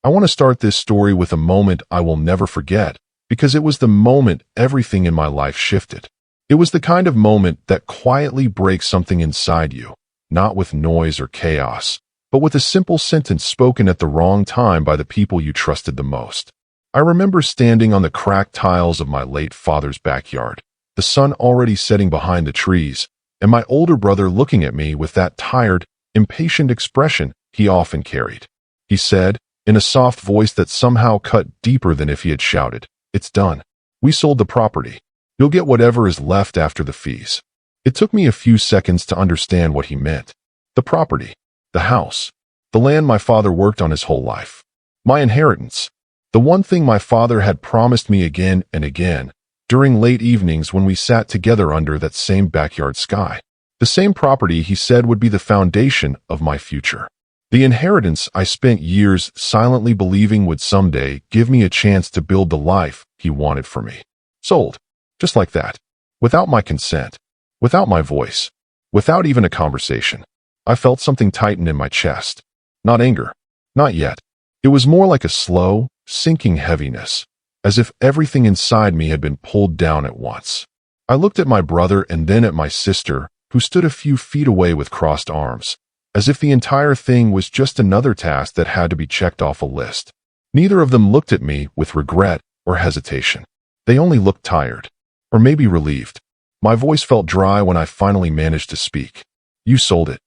I want to start this story with a moment I will never forget, because it was the moment everything in my life shifted. It was the kind of moment that quietly breaks something inside you, not with noise or chaos, but with a simple sentence spoken at the wrong time by the people you trusted the most. I remember standing on the cracked tiles of my late father's backyard, the sun already setting behind the trees, and my older brother looking at me with that tired, impatient expression he often carried. He said, in a soft voice that somehow cut deeper than if he had shouted, "It's done. We sold the property. You'll get whatever is left after the fees." It took me a few seconds to understand what he meant. The property, the house, the land my father worked on his whole life. My inheritance. The one thing my father had promised me again and again, during late evenings when we sat together under that same backyard sky. The same property he said would be the foundation of my future. The inheritance I spent years silently believing would someday give me a chance to build the life he wanted for me. Sold. Just like that. Without my consent. Without my voice. Without even a conversation. I felt something tighten in my chest. Not anger. Not yet. It was more like a slow, sinking heaviness, as if everything inside me had been pulled down at once. I looked at my brother and then at my sister, who stood a few feet away with crossed arms, as if the entire thing was just another task that had to be checked off a list. Neither of them looked at me with regret or hesitation. They only looked tired. Or maybe relieved. My voice felt dry when I finally managed to speak. "You sold it."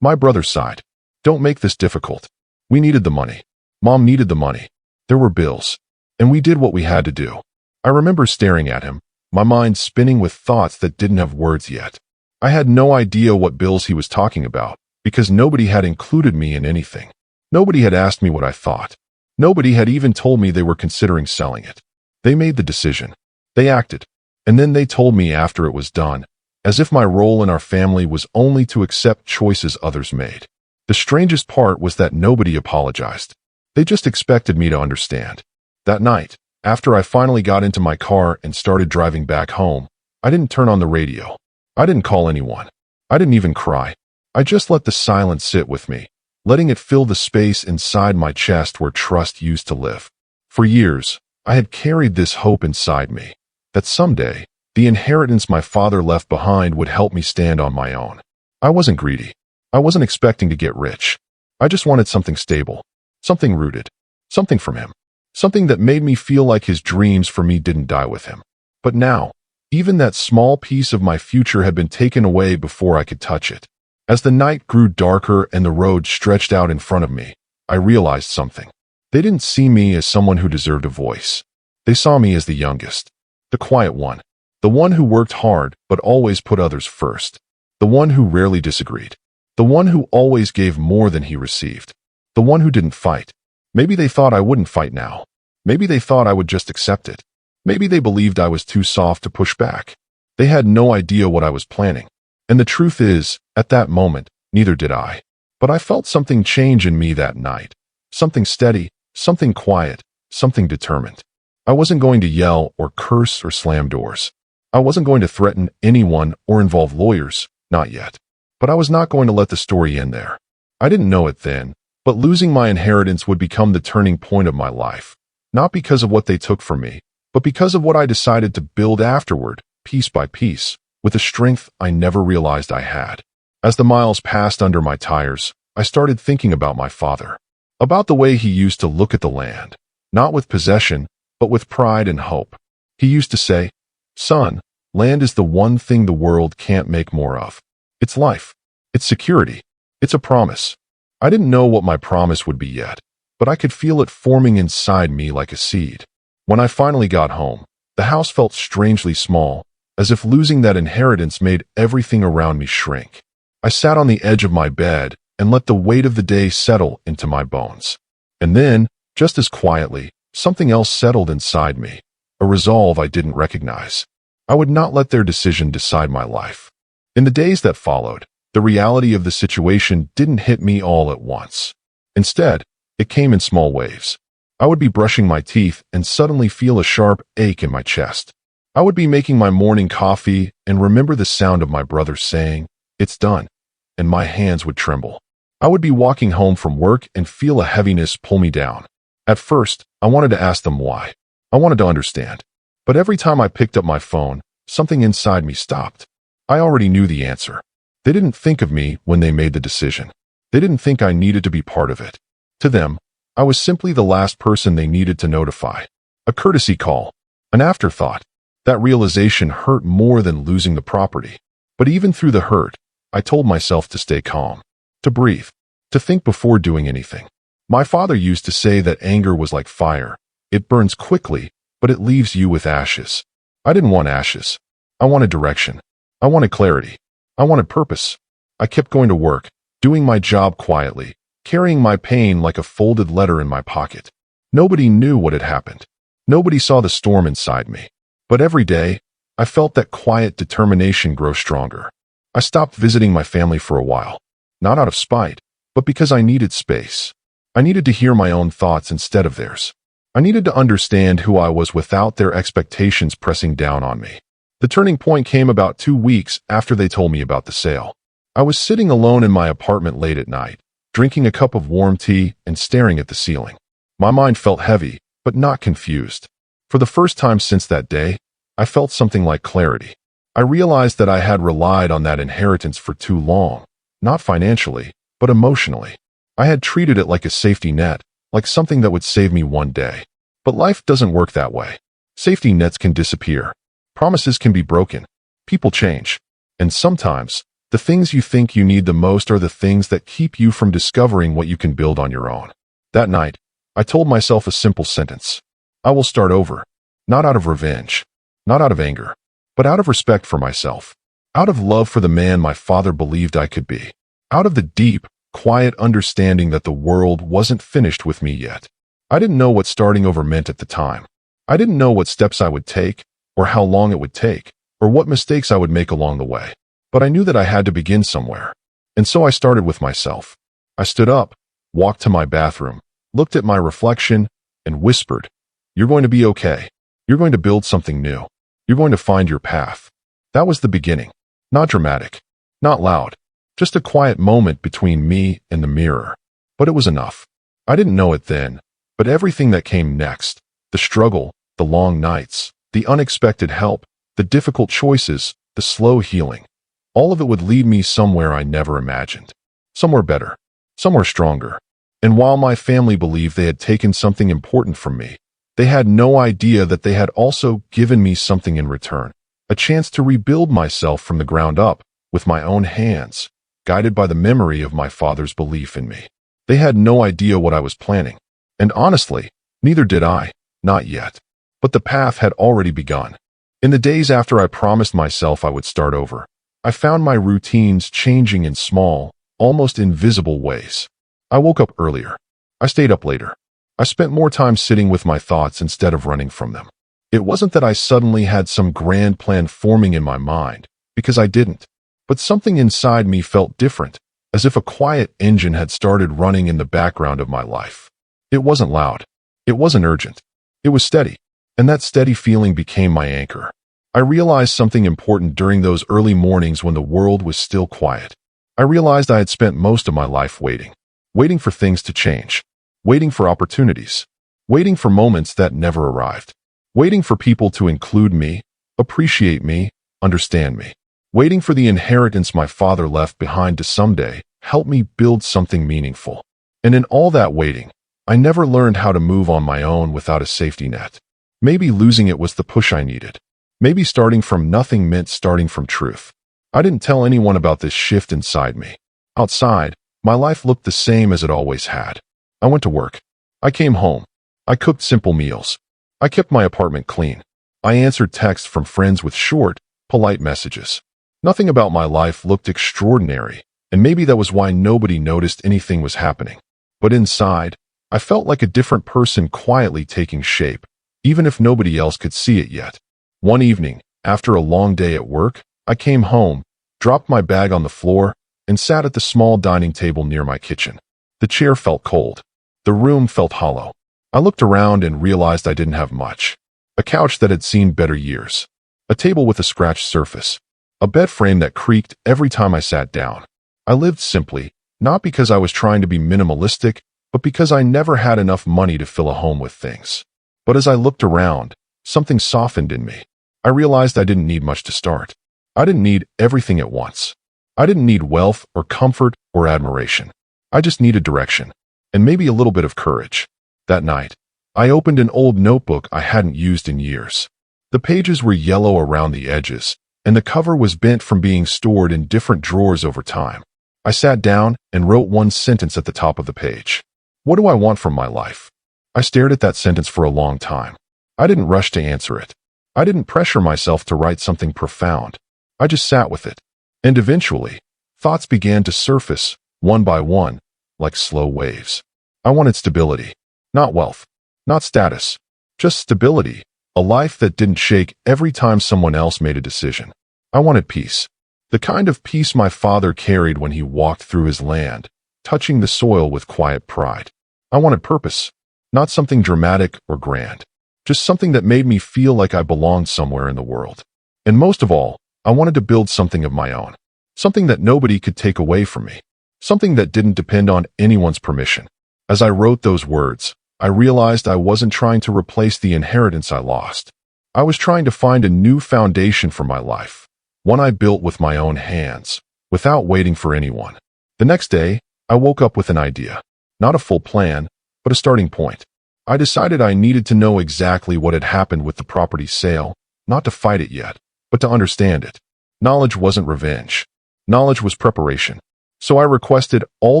My brother sighed. "Don't make this difficult. We needed the money. Mom needed the money. There were bills. And we did what we had to do." I remember staring at him, my mind spinning with thoughts that didn't have words yet. I had no idea what bills he was talking about, because nobody had included me in anything. Nobody had asked me what I thought. Nobody had even told me they were considering selling it. They made the decision. They acted. And then they told me after it was done, as if my role in our family was only to accept choices others made. The strangest part was that nobody apologized. They just expected me to understand. That night, after I finally got into my car and started driving back home, I didn't turn on the radio. I didn't call anyone. I didn't even cry. I just let the silence sit with me, letting it fill the space inside my chest where trust used to live. For years, I had carried this hope inside me, that someday, the inheritance my father left behind would help me stand on my own. I wasn't greedy. I wasn't expecting to get rich. I just wanted something stable, something rooted, something from him, something that made me feel like his dreams for me didn't die with him. But now, even that small piece of my future had been taken away before I could touch it. As the night grew darker and the road stretched out in front of me, I realized something. They didn't see me as someone who deserved a voice. They saw me as the youngest. The quiet one. The one who worked hard but always put others first. The one who rarely disagreed. The one who always gave more than he received. The one who didn't fight. Maybe they thought I wouldn't fight now. Maybe they thought I would just accept it. Maybe they believed I was too soft to push back. They had no idea what I was planning. And the truth is, at that moment, neither did I. But I felt something change in me that night. Something steady, something quiet, something determined. I wasn't going to yell or curse or slam doors. I wasn't going to threaten anyone or involve lawyers, not yet. But I was not going to let the story end there. I didn't know it then, but losing my inheritance would become the turning point of my life. Not because of what they took from me, but because of what I decided to build afterward, piece by piece, with a strength I never realized I had. As the miles passed under my tires, I started thinking about my father. About the way he used to look at the land, not with possession, but with pride and hope. He used to say, "Son, land is the one thing the world can't make more of. It's life. It's security. It's a promise." I didn't know what my promise would be yet, but I could feel it forming inside me like a seed. When I finally got home, the house felt strangely small, as if losing that inheritance made everything around me shrink. I sat on the edge of my bed and let the weight of the day settle into my bones. And then, just as quietly, something else settled inside me, a resolve I didn't recognize. I would not let their decision decide my life. In the days that followed, the reality of the situation didn't hit me all at once. Instead, it came in small waves. I would be brushing my teeth and suddenly feel a sharp ache in my chest. I would be making my morning coffee and remember the sound of my brother saying, "It's done," and my hands would tremble. I would be walking home from work and feel a heaviness pull me down. At first, I wanted to ask them why. I wanted to understand. But every time I picked up my phone, something inside me stopped. I already knew the answer. They didn't think of me when they made the decision. They didn't think I needed to be part of it. To them, I was simply the last person they needed to notify. A courtesy call. An afterthought. That realization hurt more than losing the property. But even through the hurt, I told myself to stay calm, to breathe, to think before doing anything. My father used to say that anger was like fire. It burns quickly, but it leaves you with ashes. I didn't want ashes. I wanted direction. I wanted clarity. I wanted purpose. I kept going to work, doing my job quietly, carrying my pain like a folded letter in my pocket. Nobody knew what had happened. Nobody saw the storm inside me. But every day, I felt that quiet determination grow stronger. I stopped visiting my family for a while, not out of spite, but because I needed space. I needed to hear my own thoughts instead of theirs. I needed to understand who I was without their expectations pressing down on me. The turning point came about 2 weeks after they told me about the sale. I was sitting alone in my apartment late at night, drinking a cup of warm tea and staring at the ceiling. My mind felt heavy, but not confused. For the first time since that day, I felt something like clarity. I realized that I had relied on that inheritance for too long, not financially, but emotionally. I had treated it like a safety net, like something that would save me one day. But life doesn't work that way. Safety nets can disappear. Promises can be broken. People change. And sometimes, the things you think you need the most are the things that keep you from discovering what you can build on your own. That night, I told myself a simple sentence. I will start over. Not out of revenge. Not out of anger. But out of respect for myself. Out of love for the man my father believed I could be. Out of the deep, quiet understanding that the world wasn't finished with me yet. I didn't know what starting over meant at the time. I didn't know what steps I would take, or how long it would take, or what mistakes I would make along the way. But I knew that I had to begin somewhere. And so I started with myself. I stood up, walked to my bathroom, looked at my reflection, and whispered, "You're going to be okay. You're going to build something new. You're going to find your path." That was the beginning. Not dramatic. Not loud. Just a quiet moment between me and the mirror. But it was enough. I didn't know it then, but everything that came next, the struggle, the long nights, the unexpected help, the difficult choices, the slow healing, all of it would lead me somewhere I never imagined. Somewhere better. Somewhere stronger. And while my family believed they had taken something important from me, they had no idea that they had also given me something in return. A chance to rebuild myself from the ground up, with my own hands, guided by the memory of my father's belief in me. They had no idea what I was planning. And honestly, neither did I. Not yet. But the path had already begun. In the days after I promised myself I would start over, I found my routines changing in small, almost invisible ways. I woke up earlier. I stayed up later. I spent more time sitting with my thoughts instead of running from them. It wasn't that I suddenly had some grand plan forming in my mind, because I didn't. But something inside me felt different, as if a quiet engine had started running in the background of my life. It wasn't loud. It wasn't urgent. It was steady. And that steady feeling became my anchor. I realized something important during those early mornings when the world was still quiet. I realized I had spent most of my life waiting for things to change, waiting for opportunities, waiting for moments that never arrived, waiting for people to include me, appreciate me, understand me, waiting for the inheritance my father left behind to someday help me build something meaningful. And in all that waiting, I never learned how to move on my own without a safety net. Maybe losing it was the push I needed. Maybe starting from nothing meant starting from truth. I didn't tell anyone about this shift inside me. Outside, my life looked the same as it always had. I went to work. I came home. I cooked simple meals. I kept my apartment clean. I answered texts from friends with short, polite messages. Nothing about my life looked extraordinary, and maybe that was why nobody noticed anything was happening. But inside, I felt like a different person quietly taking shape, even if nobody else could see it yet. One evening, after a long day at work, I came home, dropped my bag on the floor, and sat at the small dining table near my kitchen. The chair felt cold. The room felt hollow. I looked around and realized I didn't have much. A couch that had seen better years. A table with a scratched surface. A bed frame that creaked every time I sat down. I lived simply, not because I was trying to be minimalistic, but because I never had enough money to fill a home with things. But as I looked around, something softened in me. I realized I didn't need much to start. I didn't need everything at once. I didn't need wealth or comfort or admiration. I just needed direction, and maybe a little bit of courage. That night, I opened an old notebook I hadn't used in years. The pages were yellow around the edges, and the cover was bent from being stored in different drawers over time. I sat down and wrote one sentence at the top of the page. What do I want from my life? I stared at that sentence for a long time. I didn't rush to answer it. I didn't pressure myself to write something profound. I just sat with it. And eventually, thoughts began to surface, one by one, like slow waves. I wanted stability. Not wealth. Not status. Just stability. A life that didn't shake every time someone else made a decision. I wanted peace. The kind of peace my father carried when he walked through his land, touching the soil with quiet pride. I wanted purpose. Not something dramatic or grand. Just something that made me feel like I belonged somewhere in the world. And most of all, I wanted to build something of my own. Something that nobody could take away from me. Something that didn't depend on anyone's permission. As I wrote those words, I realized I wasn't trying to replace the inheritance I lost. I was trying to find a new foundation for my life. One I built with my own hands, without waiting for anyone. The next day, I woke up with an idea. Not a full plan, but a starting point. I decided I needed to know exactly what had happened with the property sale, not to fight it yet, but to understand it. Knowledge wasn't revenge. Knowledge was preparation. So I requested all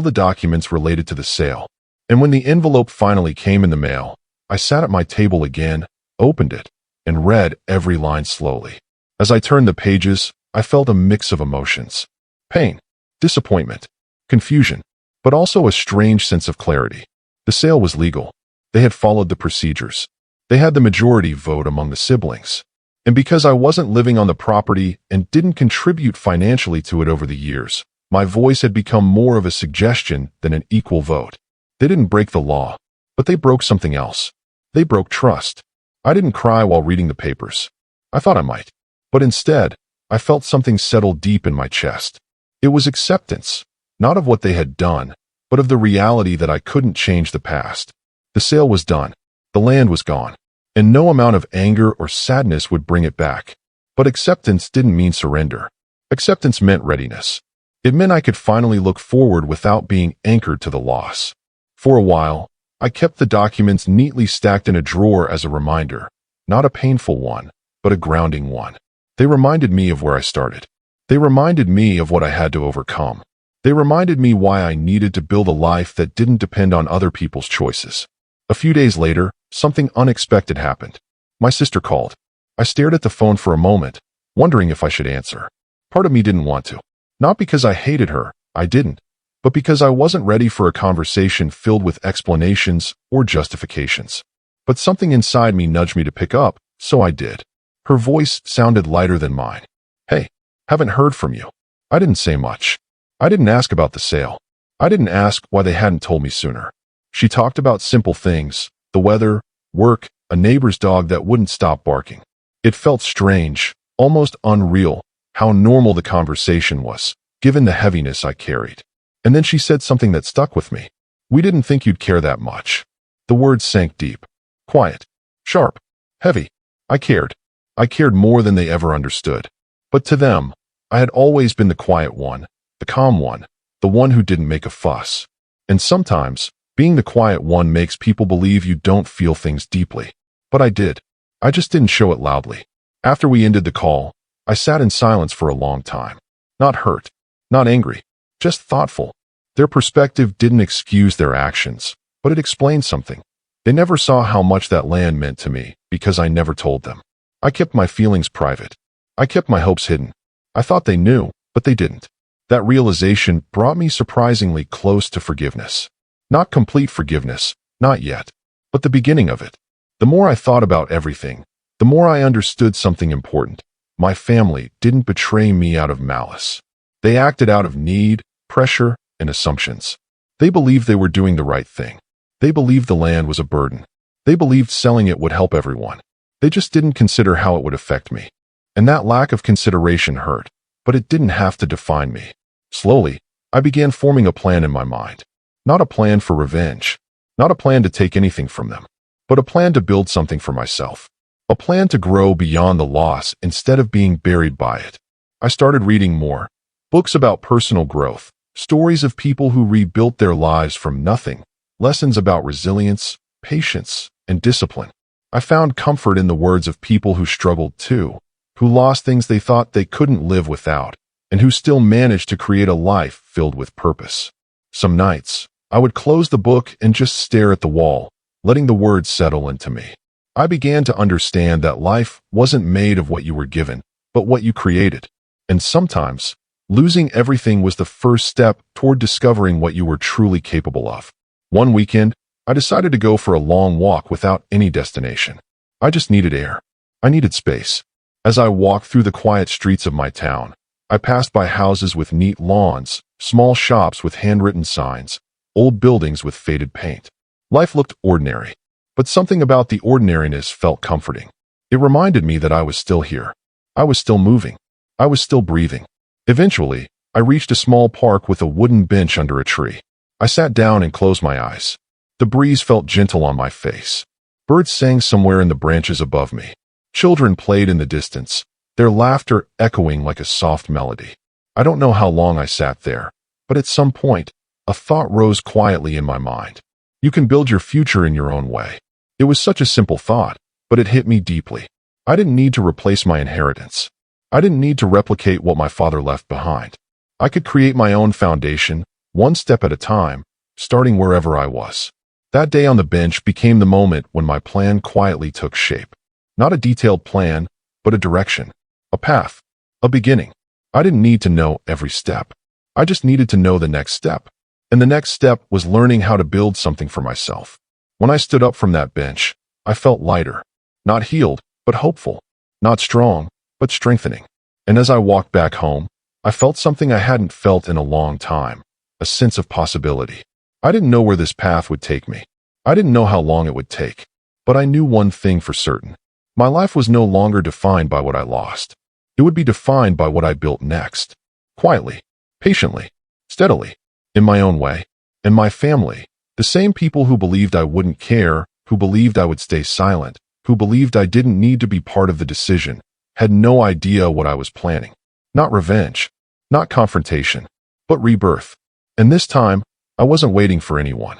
the documents related to the sale. And when the envelope finally came in the mail, I sat at my table again, opened it, and read every line slowly. As I turned the pages, I felt a mix of emotions. Pain, disappointment, confusion, but also a strange sense of clarity. The sale was legal. They had followed the procedures. They had the majority vote among the siblings. And because I wasn't living on the property and didn't contribute financially to it over the years, my voice had become more of a suggestion than an equal vote. They didn't break the law, but they broke something else. They broke trust. I didn't cry while reading the papers. I thought I might. But instead, I felt something settle deep in my chest. It was acceptance, not of what they had done, but of the reality that I couldn't change the past. The sale was done. The land was gone. And no amount of anger or sadness would bring it back. But acceptance didn't mean surrender. Acceptance meant readiness. It meant I could finally look forward without being anchored to the loss. For a while, I kept the documents neatly stacked in a drawer as a reminder, not a painful one, but a grounding one. They reminded me of where I started. They reminded me of what I had to overcome. They reminded me why I needed to build a life that didn't depend on other people's choices. A few days later, something unexpected happened. My sister called. I stared at the phone for a moment, wondering if I should answer. Part of me didn't want to. Not because I hated her, I didn't, but because I wasn't ready for a conversation filled with explanations or justifications. But something inside me nudged me to pick up, so I did. Her voice sounded lighter than mine. Hey, haven't heard from you. I didn't say much. I didn't ask about the sale. I didn't ask why they hadn't told me sooner. She talked about simple things, the weather, work, a neighbor's dog that wouldn't stop barking. It felt strange, almost unreal, how normal the conversation was, given the heaviness I carried. And then she said something that stuck with me. We didn't think you'd care that much. The words sank deep. Quiet. Sharp. Heavy. I cared. I cared more than they ever understood. But to them, I had always been the quiet one, the calm one, the one who didn't make a fuss. And sometimes, being the quiet one makes people believe you don't feel things deeply. But I did. I just didn't show it loudly. After we ended the call, I sat in silence for a long time. Not hurt. Not angry. Just thoughtful. Their perspective didn't excuse their actions, but it explained something. They never saw how much that land meant to me because I never told them. I kept my feelings private. I kept my hopes hidden. I thought they knew, but they didn't. That realization brought me surprisingly close to forgiveness. Not complete forgiveness, not yet, but the beginning of it. The more I thought about everything, the more I understood something important. My family didn't betray me out of malice. They acted out of need, pressure, and assumptions. They believed they were doing the right thing. They believed the land was a burden. They believed selling it would help everyone. They just didn't consider how it would affect me. And that lack of consideration hurt, but it didn't have to define me. Slowly, I began forming a plan in my mind. Not a plan for revenge, Not a plan to take anything from them, but a plan to build something for myself. A plan to grow beyond the loss instead of being buried by it. I started reading more. Books about personal growth, stories of people who rebuilt their lives from nothing, lessons about resilience, patience, and discipline. I found comfort in the words of people who struggled too, who lost things they thought they couldn't live without, and who still managed to create a life filled with purpose. Some nights, I would close the book and just stare at the wall, letting the words settle into me. I began to understand that life wasn't made of what you were given, but what you created. And sometimes, losing everything was the first step toward discovering what you were truly capable of. One weekend, I decided to go for a long walk without any destination. I just needed air. I needed space. As I walked through the quiet streets of my town, I passed by houses with neat lawns, small shops with handwritten signs, old buildings with faded paint. Life looked ordinary, but something about the ordinariness felt comforting. It reminded me that I was still here. I was still moving. I was still breathing. Eventually, I reached a small park with a wooden bench under a tree. I sat down and closed my eyes. The breeze felt gentle on my face. Birds sang somewhere in the branches above me. Children played in the distance, their laughter echoing like a soft melody. I don't know how long I sat there, but at some point, a thought rose quietly in my mind. You can build your future in your own way. It was such a simple thought, but it hit me deeply. I didn't need to replace my inheritance. I didn't need to replicate what my father left behind. I could create my own foundation, one step at a time, starting wherever I was. That day on the bench became the moment when my plan quietly took shape. Not a detailed plan, but a direction, a path, a beginning. I didn't need to know every step. I just needed to know the next step. And the next step was learning how to build something for myself. When I stood up from that bench, I felt lighter. Not healed, but hopeful. Not strong, but strengthening. And as I walked back home, I felt something I hadn't felt in a long time, a sense of possibility. I didn't know where this path would take me. I didn't know how long it would take. But I knew one thing for certain. My life was no longer defined by what I lost. It would be defined by what I built next. Quietly, patiently, steadily, in my own way. And my family, the same people who believed I wouldn't care, who believed I would stay silent, who believed I didn't need to be part of the decision, had no idea what I was planning. Not revenge, not confrontation, but rebirth. And this time, I wasn't waiting for anyone.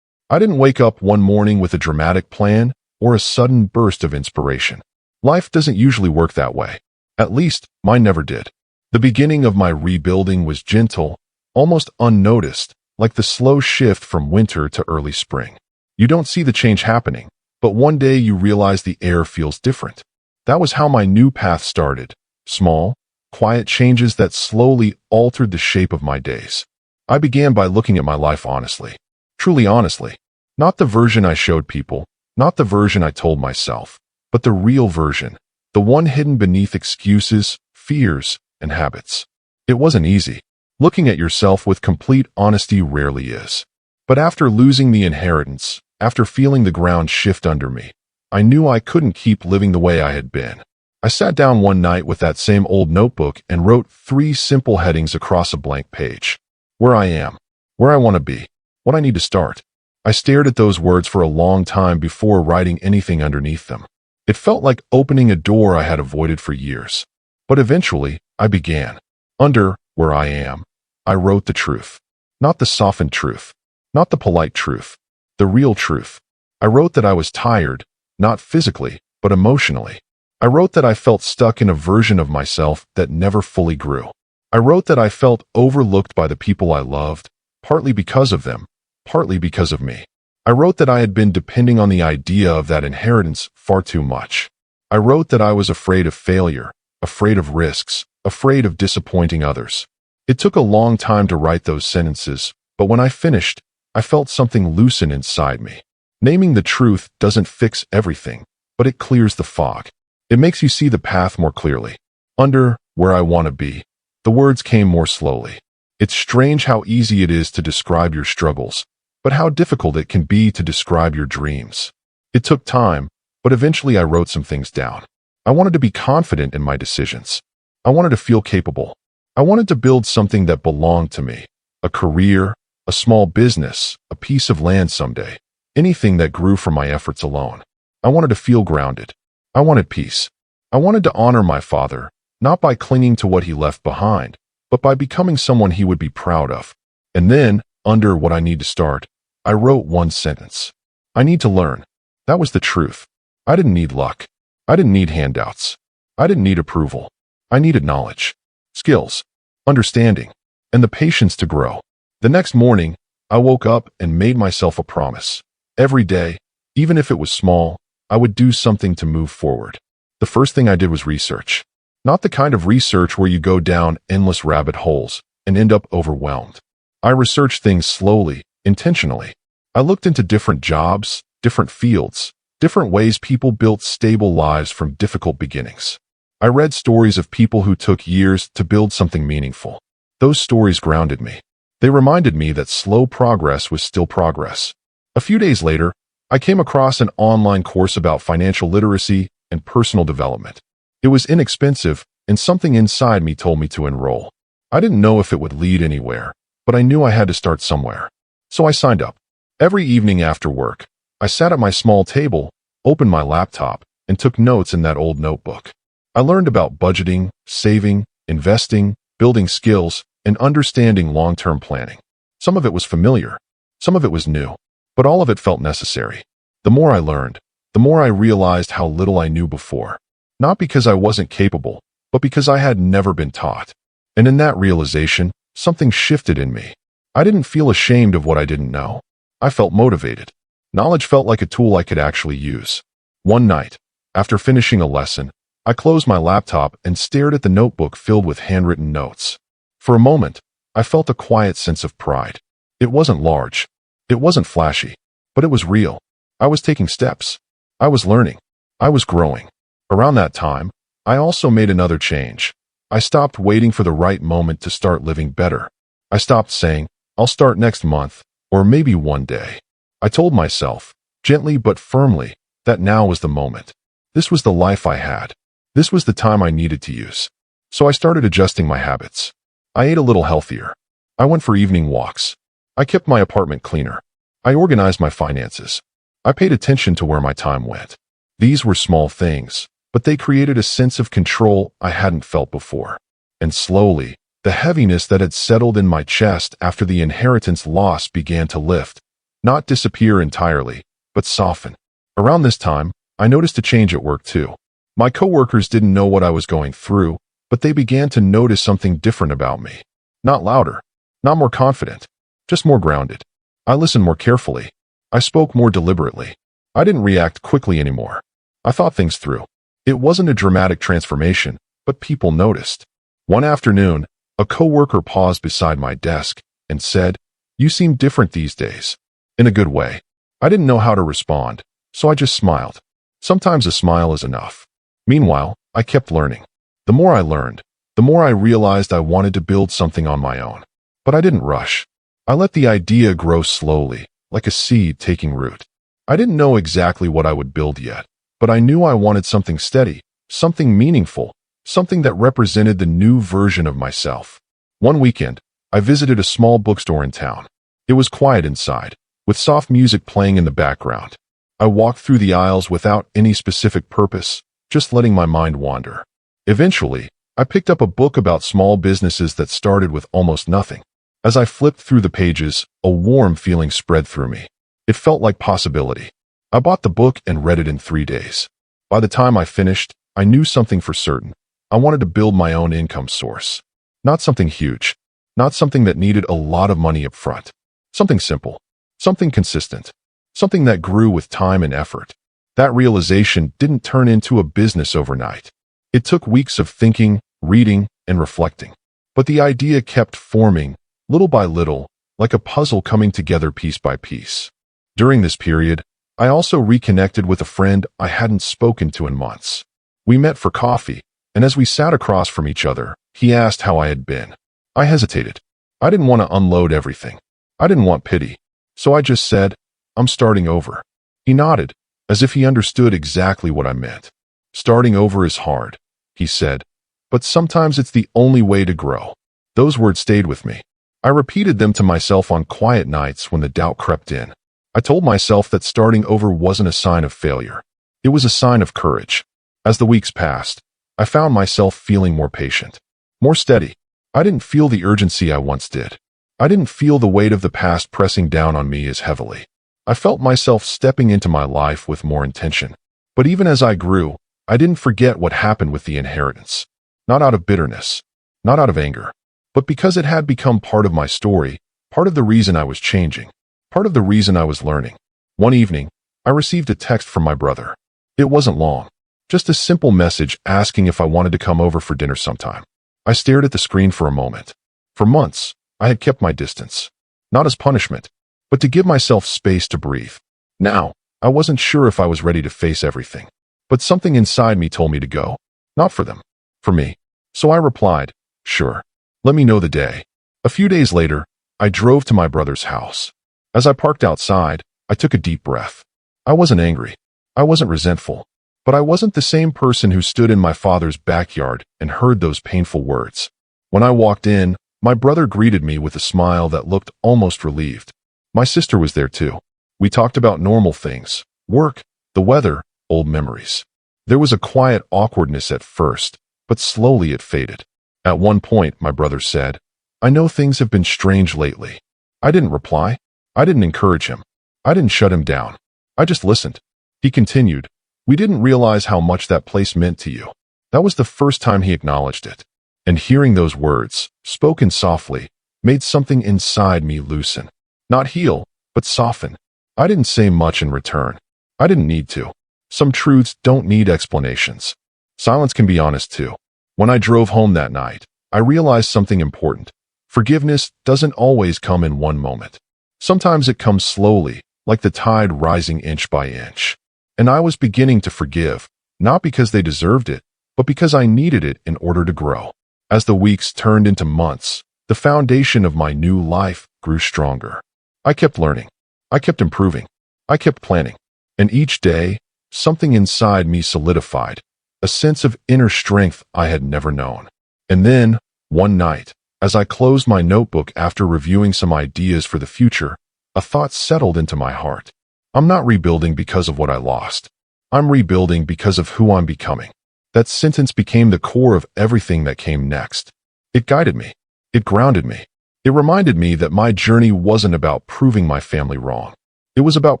I didn't wake up one morning with a dramatic plan or a sudden burst of inspiration. Life doesn't usually work that way. At least, mine never did. The beginning of my rebuilding was gentle, almost unnoticed, like the slow shift from winter to early spring. You don't see the change happening, but one day you realize the air feels different. That was how my new path started. Small, quiet changes that slowly altered the shape of my days. I began by looking at my life honestly. Truly honestly. Not the version I showed people, not the version I told myself, but the real version, the one hidden beneath excuses, fears, and habits. It wasn't easy. Looking at yourself with complete honesty rarely is. But after losing the inheritance, after feeling the ground shift under me, I knew I couldn't keep living the way I had been. I sat down one night with that same old notebook and wrote 3 simple headings across a blank page. Where I am, where I want to be, what I need to start. I stared at those words for a long time before writing anything underneath them. It felt like opening a door I had avoided for years. But eventually, I began. Under where I am, I wrote the truth. Not the softened truth. Not the polite truth. The real truth. I wrote that I was tired, not physically, but emotionally. I wrote that I felt stuck in a version of myself that never fully grew. I wrote that I felt overlooked by the people I loved, partly because of them, partly because of me. I wrote that I had been depending on the idea of that inheritance far too much. I wrote that I was afraid of failure, afraid of risks, afraid of disappointing others. It took a long time to write those sentences, but when I finished, I felt something loosen inside me. Naming the truth doesn't fix everything, but it clears the fog. It makes you see the path more clearly. Under where I want to be, the words came more slowly. It's strange how easy it is to describe your struggles, but how difficult it can be to describe your dreams. It took time, but eventually I wrote some things down. I wanted to be confident in my decisions. I wanted to feel capable. I wanted to build something that belonged to me. A career, a small business, a piece of land someday. anything that grew from my efforts alone. I wanted to feel grounded. I wanted peace. I wanted to honor my father, not by clinging to what he left behind, but by becoming someone he would be proud of. And then, under what I need to start, I wrote one sentence. I need to learn. That was the truth. I didn't need luck. I didn't need handouts. I didn't need approval. I needed knowledge, skills, understanding, and the patience to grow. The next morning, I woke up and made myself a promise. Every day, even if it was small, I would do something to move forward. The first thing I did was research. Not the kind of research where you go down endless rabbit holes and end up overwhelmed. I researched things slowly, intentionally. I looked into different jobs, different fields, different ways people built stable lives from difficult beginnings. I read stories of people who took years to build something meaningful. Those stories grounded me. They reminded me that slow progress was still progress. A few days later, I came across an online course about financial literacy and personal development. It was inexpensive, and something inside me told me to enroll. I didn't know if it would lead anywhere, but I knew I had to start somewhere. So I signed up. Every evening after work, I sat at my small table, opened my laptop, and took notes in that old notebook. I learned about budgeting, saving, investing, building skills, and understanding long-term planning. Some of it was familiar, some of it was new, but all of it felt necessary. The more I learned, the more I realized how little I knew before. Not because I wasn't capable, but because I had never been taught. And in that realization, something shifted in me. I didn't feel ashamed of what I didn't know. I felt motivated. Knowledge felt like a tool I could actually use. One night, after finishing a lesson, I closed my laptop and stared at the notebook filled with handwritten notes. For a moment, I felt a quiet sense of pride. It wasn't large. It wasn't flashy, but it was real. I was taking steps. I was learning. I was growing. Around that time, I also made another change. I stopped waiting for the right moment to start living better. I stopped saying, I'll start next month, or maybe one day. I told myself, gently but firmly, that now was the moment. This was the life I had. This was the time I needed to use. So I started adjusting my habits. I ate a little healthier. I went for evening walks. I kept my apartment cleaner. I organized my finances. I paid attention to where my time went. These were small things, but they created a sense of control I hadn't felt before. And slowly, the heaviness that had settled in my chest after the inheritance loss began to lift, not disappear entirely, but soften. Around this time, I noticed a change at work too. My coworkers didn't know what I was going through, but they began to notice something different about me. Not louder, not more confident, just more grounded. I listened more carefully. I spoke more deliberately. I didn't react quickly anymore. I thought things through. It wasn't a dramatic transformation, but people noticed. One afternoon, a coworker paused beside my desk and said, "You seem different these days." In a good way. I didn't know how to respond, so I just smiled. Sometimes a smile is enough. Meanwhile, I kept learning. The more I learned, the more I realized I wanted to build something on my own. But I didn't rush. I let the idea grow slowly, like a seed taking root. I didn't know exactly what I would build yet, but I knew I wanted something steady, something meaningful, something that represented the new version of myself. One weekend, I visited a small bookstore in town. It was quiet inside, with soft music playing in the background. I walked through the aisles without any specific purpose, just letting my mind wander. Eventually, I picked up a book about small businesses that started with almost nothing. As I flipped through the pages, a warm feeling spread through me. It felt like possibility. I bought the book and read it in 3 days. By the time I finished, I knew something for certain. I wanted to build my own income source. Not something huge. Not something that needed a lot of money up front. Something simple. Something consistent. Something that grew with time and effort. That realization didn't turn into a business overnight. It took weeks of thinking, reading, and reflecting. But the idea kept forming, little by little, like a puzzle coming together piece by piece. During this period, I also reconnected with a friend I hadn't spoken to in months. We met for coffee, and as we sat across from each other, he asked how I had been. I hesitated. I didn't want to unload everything. I didn't want pity. So I just said, "I'm starting over." He nodded, as if he understood exactly what I meant. "Starting over is hard," he said, "but sometimes it's the only way to grow." Those words stayed with me. I repeated them to myself on quiet nights when the doubt crept in. I told myself that starting over wasn't a sign of failure. It was a sign of courage. As the weeks passed, I found myself feeling more patient, more steady. I didn't feel the urgency I once did. I didn't feel the weight of the past pressing down on me as heavily. I felt myself stepping into my life with more intention. But even as I grew, I didn't forget what happened with the inheritance. Not out of bitterness, not out of anger, but because it had become part of my story, part of the reason I was changing, part of the reason I was learning. One evening, I received a text from my brother. It wasn't long, just a simple message asking if I wanted to come over for dinner sometime. I stared at the screen for a moment. For months, I had kept my distance, not as punishment, but to give myself space to breathe. Now, I wasn't sure if I was ready to face everything, but something inside me told me to go. Not for them, for me. So I replied, sure. Let me know the day. A few days later, I drove to my brother's house. As I parked outside, I took a deep breath. I wasn't angry. I wasn't resentful. But I wasn't the same person who stood in my father's backyard and heard those painful words. When I walked in, my brother greeted me with a smile that looked almost relieved. My sister was there too. We talked about normal things, work, the weather, old memories. There was a quiet awkwardness at first, but slowly it faded. At one point, my brother said, I know things have been strange lately. I didn't reply. I didn't encourage him. I didn't shut him down. I just listened. He continued, we didn't realize how much that place meant to you. That was the first time he acknowledged it. And hearing those words, spoken softly, made something inside me loosen. Not heal, but soften. I didn't say much in return. I didn't need to. Some truths don't need explanations. Silence can be honest too. When I drove home that night, I realized something important. Forgiveness doesn't always come in one moment. Sometimes it comes slowly, like the tide rising inch by inch. And I was beginning to forgive, not because they deserved it, but because I needed it in order to grow. As the weeks turned into months, the foundation of my new life grew stronger. I kept learning. I kept improving. I kept planning. And each day, something inside me solidified, a sense of inner strength I had never known. And then, one night, as I closed my notebook after reviewing some ideas for the future, a thought settled into my heart. I'm not rebuilding because of what I lost. I'm rebuilding because of who I'm becoming. That sentence became the core of everything that came next. It guided me. It grounded me. It reminded me that my journey wasn't about proving my family wrong. It was about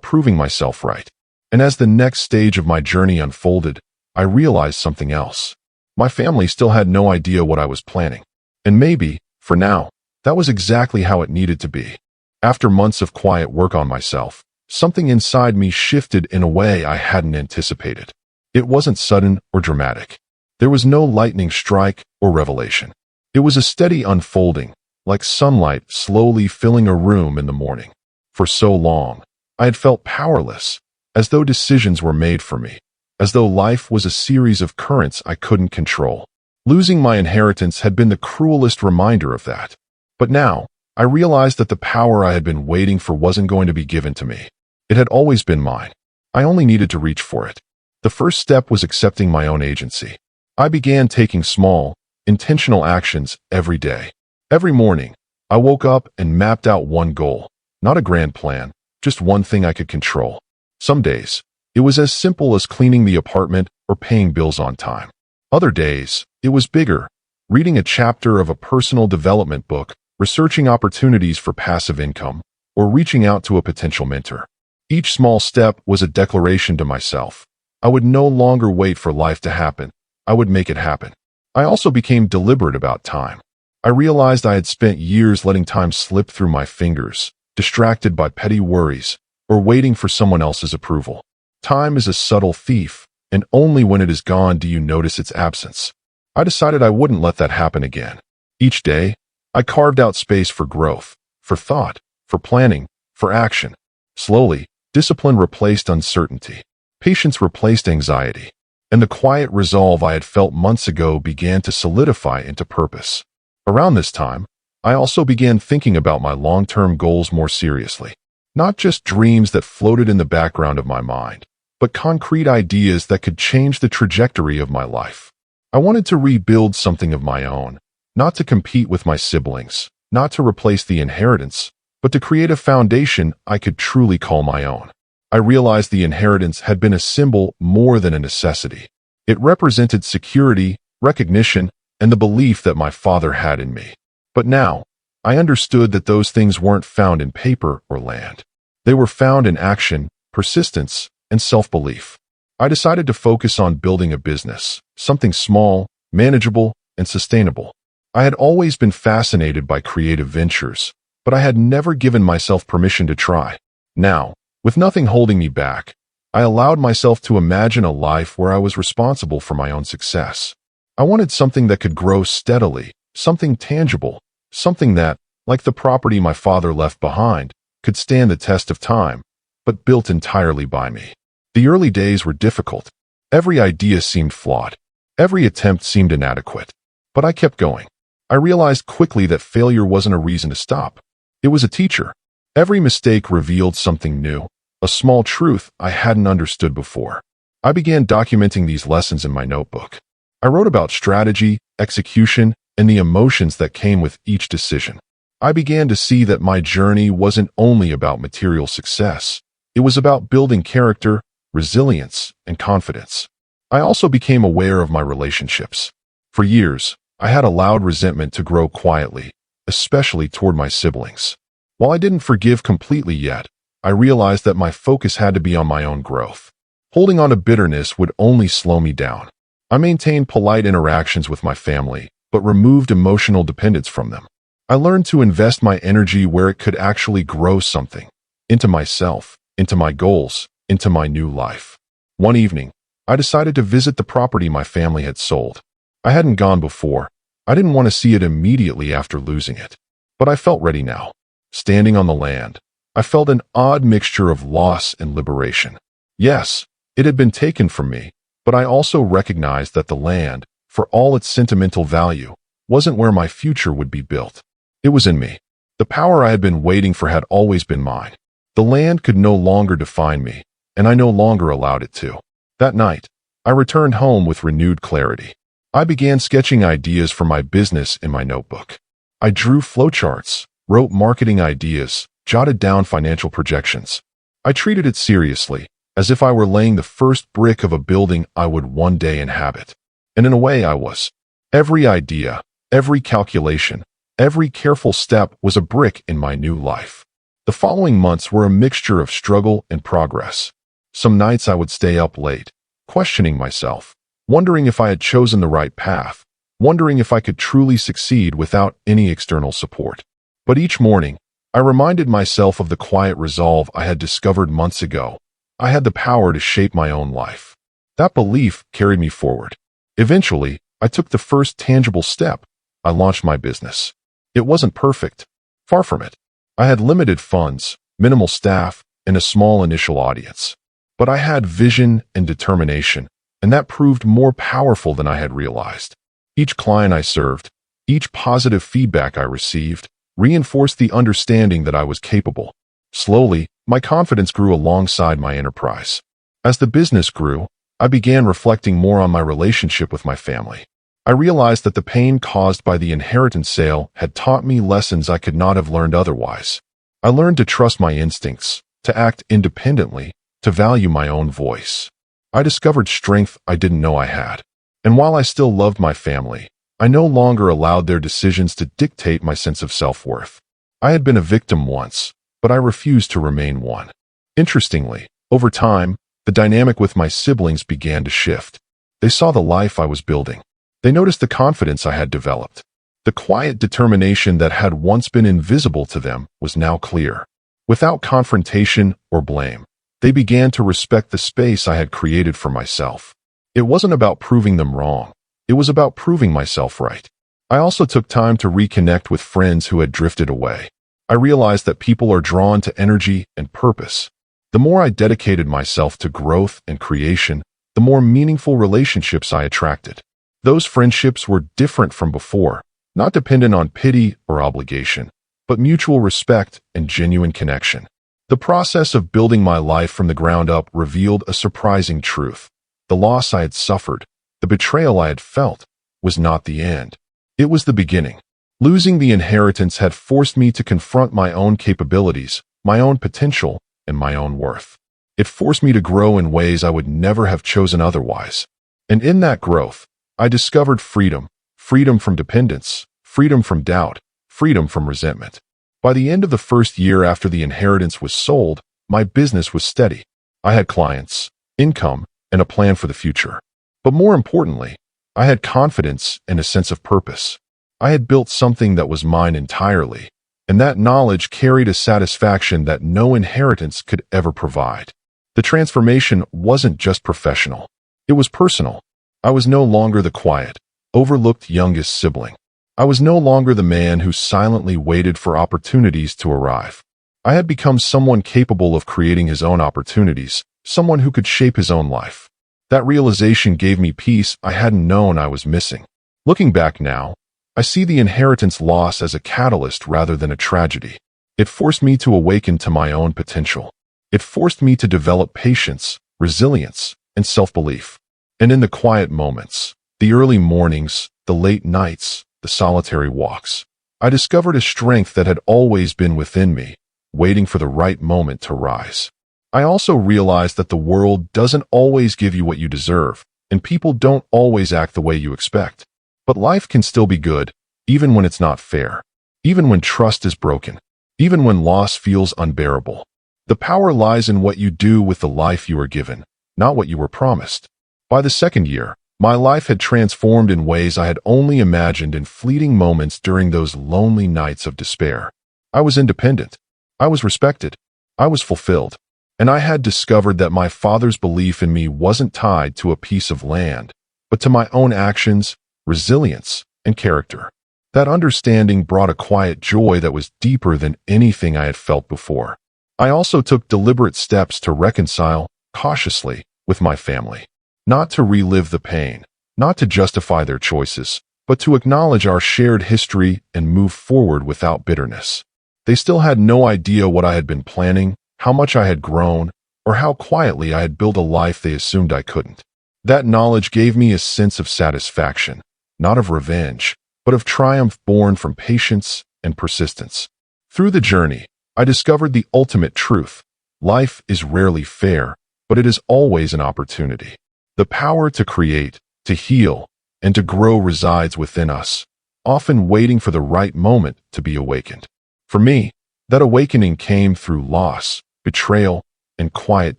proving myself right. And as the next stage of my journey unfolded, I realized something else. My family still had no idea what I was planning. And maybe, for now, that was exactly how it needed to be. After months of quiet work on myself, something inside me shifted in a way I hadn't anticipated. It wasn't sudden or dramatic. There was no lightning strike or revelation. It was a steady unfolding, like sunlight slowly filling a room in the morning. For so long, I had felt powerless, as though decisions were made for me, as though life was a series of currents I couldn't control. Losing my inheritance had been the cruelest reminder of that. But now, I realized that the power I had been waiting for wasn't going to be given to me. It had always been mine. I only needed to reach for it. The first step was accepting my own agency. I began taking small, intentional actions every day. Every morning, I woke up and mapped out one goal, not a grand plan, just one thing I could control. Some days, it was as simple as cleaning the apartment or paying bills on time. Other days, it was bigger, reading a chapter of a personal development book, researching opportunities for passive income, or reaching out to a potential mentor. Each small step was a declaration to myself. I would no longer wait for life to happen. I would make it happen. I also became deliberate about time. I realized I had spent years letting time slip through my fingers, distracted by petty worries, or waiting for someone else's approval. Time is a subtle thief, and only when it is gone do you notice its absence. I decided I wouldn't let that happen again. Each day, I carved out space for growth, for thought, for planning, for action. Slowly, discipline replaced uncertainty. Patience replaced anxiety. And the quiet resolve I had felt months ago began to solidify into purpose. Around this time, I also began thinking about my long-term goals more seriously. Not just dreams that floated in the background of my mind, but concrete ideas that could change the trajectory of my life. I wanted to rebuild something of my own, not to compete with my siblings, not to replace the inheritance, but to create a foundation I could truly call my own. I realized the inheritance had been a symbol more than a necessity. It represented security, recognition, and the belief that my father had in me. But now, I understood that those things weren't found in paper or land. They were found in action, persistence, and self-belief. I decided to focus on building a business, something small, manageable, and sustainable. I had always been fascinated by creative ventures, but I had never given myself permission to try. Now, with nothing holding me back, I allowed myself to imagine a life where I was responsible for my own success. I wanted something that could grow steadily, something tangible, something that, like the property my father left behind, could stand the test of time, but built entirely by me. The early days were difficult. Every idea seemed flawed. Every attempt seemed inadequate. But I kept going. I realized quickly that failure wasn't a reason to stop. It was a teacher. Every mistake revealed something new, a small truth I hadn't understood before. I began documenting these lessons in my notebook. I wrote about strategy, execution, and the emotions that came with each decision. I began to see that my journey wasn't only about material success. It was about building character, resilience, and confidence. I also became aware of my relationships. For years, I had allowed resentment to grow quietly, especially toward my siblings. While I didn't forgive completely yet, I realized that my focus had to be on my own growth. Holding on to bitterness would only slow me down. I maintained polite interactions with my family, but removed emotional dependence from them. I learned to invest my energy where it could actually grow something, into myself, into my goals, into my new life. One evening, I decided to visit the property my family had sold. I hadn't gone before. I didn't want to see it immediately after losing it. But I felt ready now. Standing on the land, I felt an odd mixture of loss and liberation. Yes, it had been taken from me, but I also recognized that the land, for all its sentimental value, wasn't where my future would be built. It was in me. The power I had been waiting for had always been mine. The land could no longer define me, and I no longer allowed it to. That night, I returned home with renewed clarity. I began sketching ideas for my business in my notebook. I drew flowcharts, wrote marketing ideas, jotted down financial projections. I treated it seriously, as if I were laying the first brick of a building I would one day inhabit. And in a way I was. Every idea, every calculation, every careful step was a brick in my new life. The following months were a mixture of struggle and progress. Some nights I would stay up late, questioning myself, wondering if I had chosen the right path, wondering if I could truly succeed without any external support. But each morning, I reminded myself of the quiet resolve I had discovered months ago. I had the power to shape my own life. That belief carried me forward. Eventually, I took the first tangible step. I launched my business. It wasn't perfect. Far from it. I had limited funds, minimal staff, and a small initial audience. But I had vision and determination, and that proved more powerful than I had realized. Each client I served, each positive feedback I received, reinforced the understanding that I was capable. Slowly, my confidence grew alongside my enterprise. As the business grew, I began reflecting more on my relationship with my family. I realized that the pain caused by the inheritance sale had taught me lessons I could not have learned otherwise. I learned to trust my instincts, to act independently, to value my own voice. I discovered strength I didn't know I had. And while I still loved my family, I no longer allowed their decisions to dictate my sense of self-worth. I had been a victim once, but I refused to remain one. Interestingly, over time, the dynamic with my siblings began to shift. They saw the life I was building. They noticed the confidence I had developed. The quiet determination that had once been invisible to them was now clear. Without confrontation or blame, they began to respect the space I had created for myself. It wasn't about proving them wrong. It was about proving myself right. I also took time to reconnect with friends who had drifted away. I realized that people are drawn to energy and purpose. The more I dedicated myself to growth and creation, the more meaningful relationships I attracted. Those friendships were different from before, not dependent on pity or obligation, but mutual respect and genuine connection. The process of building my life from the ground up revealed a surprising truth. The loss I had suffered, the betrayal I had felt, was not the end. It was the beginning. Losing the inheritance had forced me to confront my own capabilities, my own potential, and my own worth. It forced me to grow in ways I would never have chosen otherwise. And in that growth, I discovered freedom, freedom from dependence, freedom from doubt, freedom from resentment. By the end of the first year after the inheritance was sold, my business was steady. I had clients, income, and a plan for the future. But more importantly, I had confidence and a sense of purpose. I had built something that was mine entirely, and that knowledge carried a satisfaction that no inheritance could ever provide. The transformation wasn't just professional. It was personal. I was no longer the quiet, overlooked youngest sibling. I was no longer the man who silently waited for opportunities to arrive. I had become someone capable of creating his own opportunities, someone who could shape his own life. That realization gave me peace I hadn't known I was missing. Looking back now, I see the inheritance loss as a catalyst rather than a tragedy. It forced me to awaken to my own potential. It forced me to develop patience, resilience, and self-belief. And in the quiet moments, the early mornings, the late nights, the solitary walks, I discovered a strength that had always been within me, waiting for the right moment to rise. I also realized that the world doesn't always give you what you deserve, and people don't always act the way you expect. But life can still be good, even when it's not fair, even when trust is broken, even when loss feels unbearable. The power lies in what you do with the life you are given, not what you were promised. By the second year, my life had transformed in ways I had only imagined in fleeting moments during those lonely nights of despair. I was independent. I was respected. I was fulfilled. And I had discovered that my father's belief in me wasn't tied to a piece of land, but to my own actions, resilience, and character. That understanding brought a quiet joy that was deeper than anything I had felt before. I also took deliberate steps to reconcile, cautiously, with my family. Not to relive the pain, not to justify their choices, but to acknowledge our shared history and move forward without bitterness. They still had no idea what I had been planning, how much I had grown, or how quietly I had built a life they assumed I couldn't. That knowledge gave me a sense of satisfaction, not of revenge, but of triumph born from patience and persistence. Through the journey, I discovered the ultimate truth. Life is rarely fair, but it is always an opportunity. The power to create, to heal, and to grow resides within us, often waiting for the right moment to be awakened. For me, that awakening came through loss, betrayal, and quiet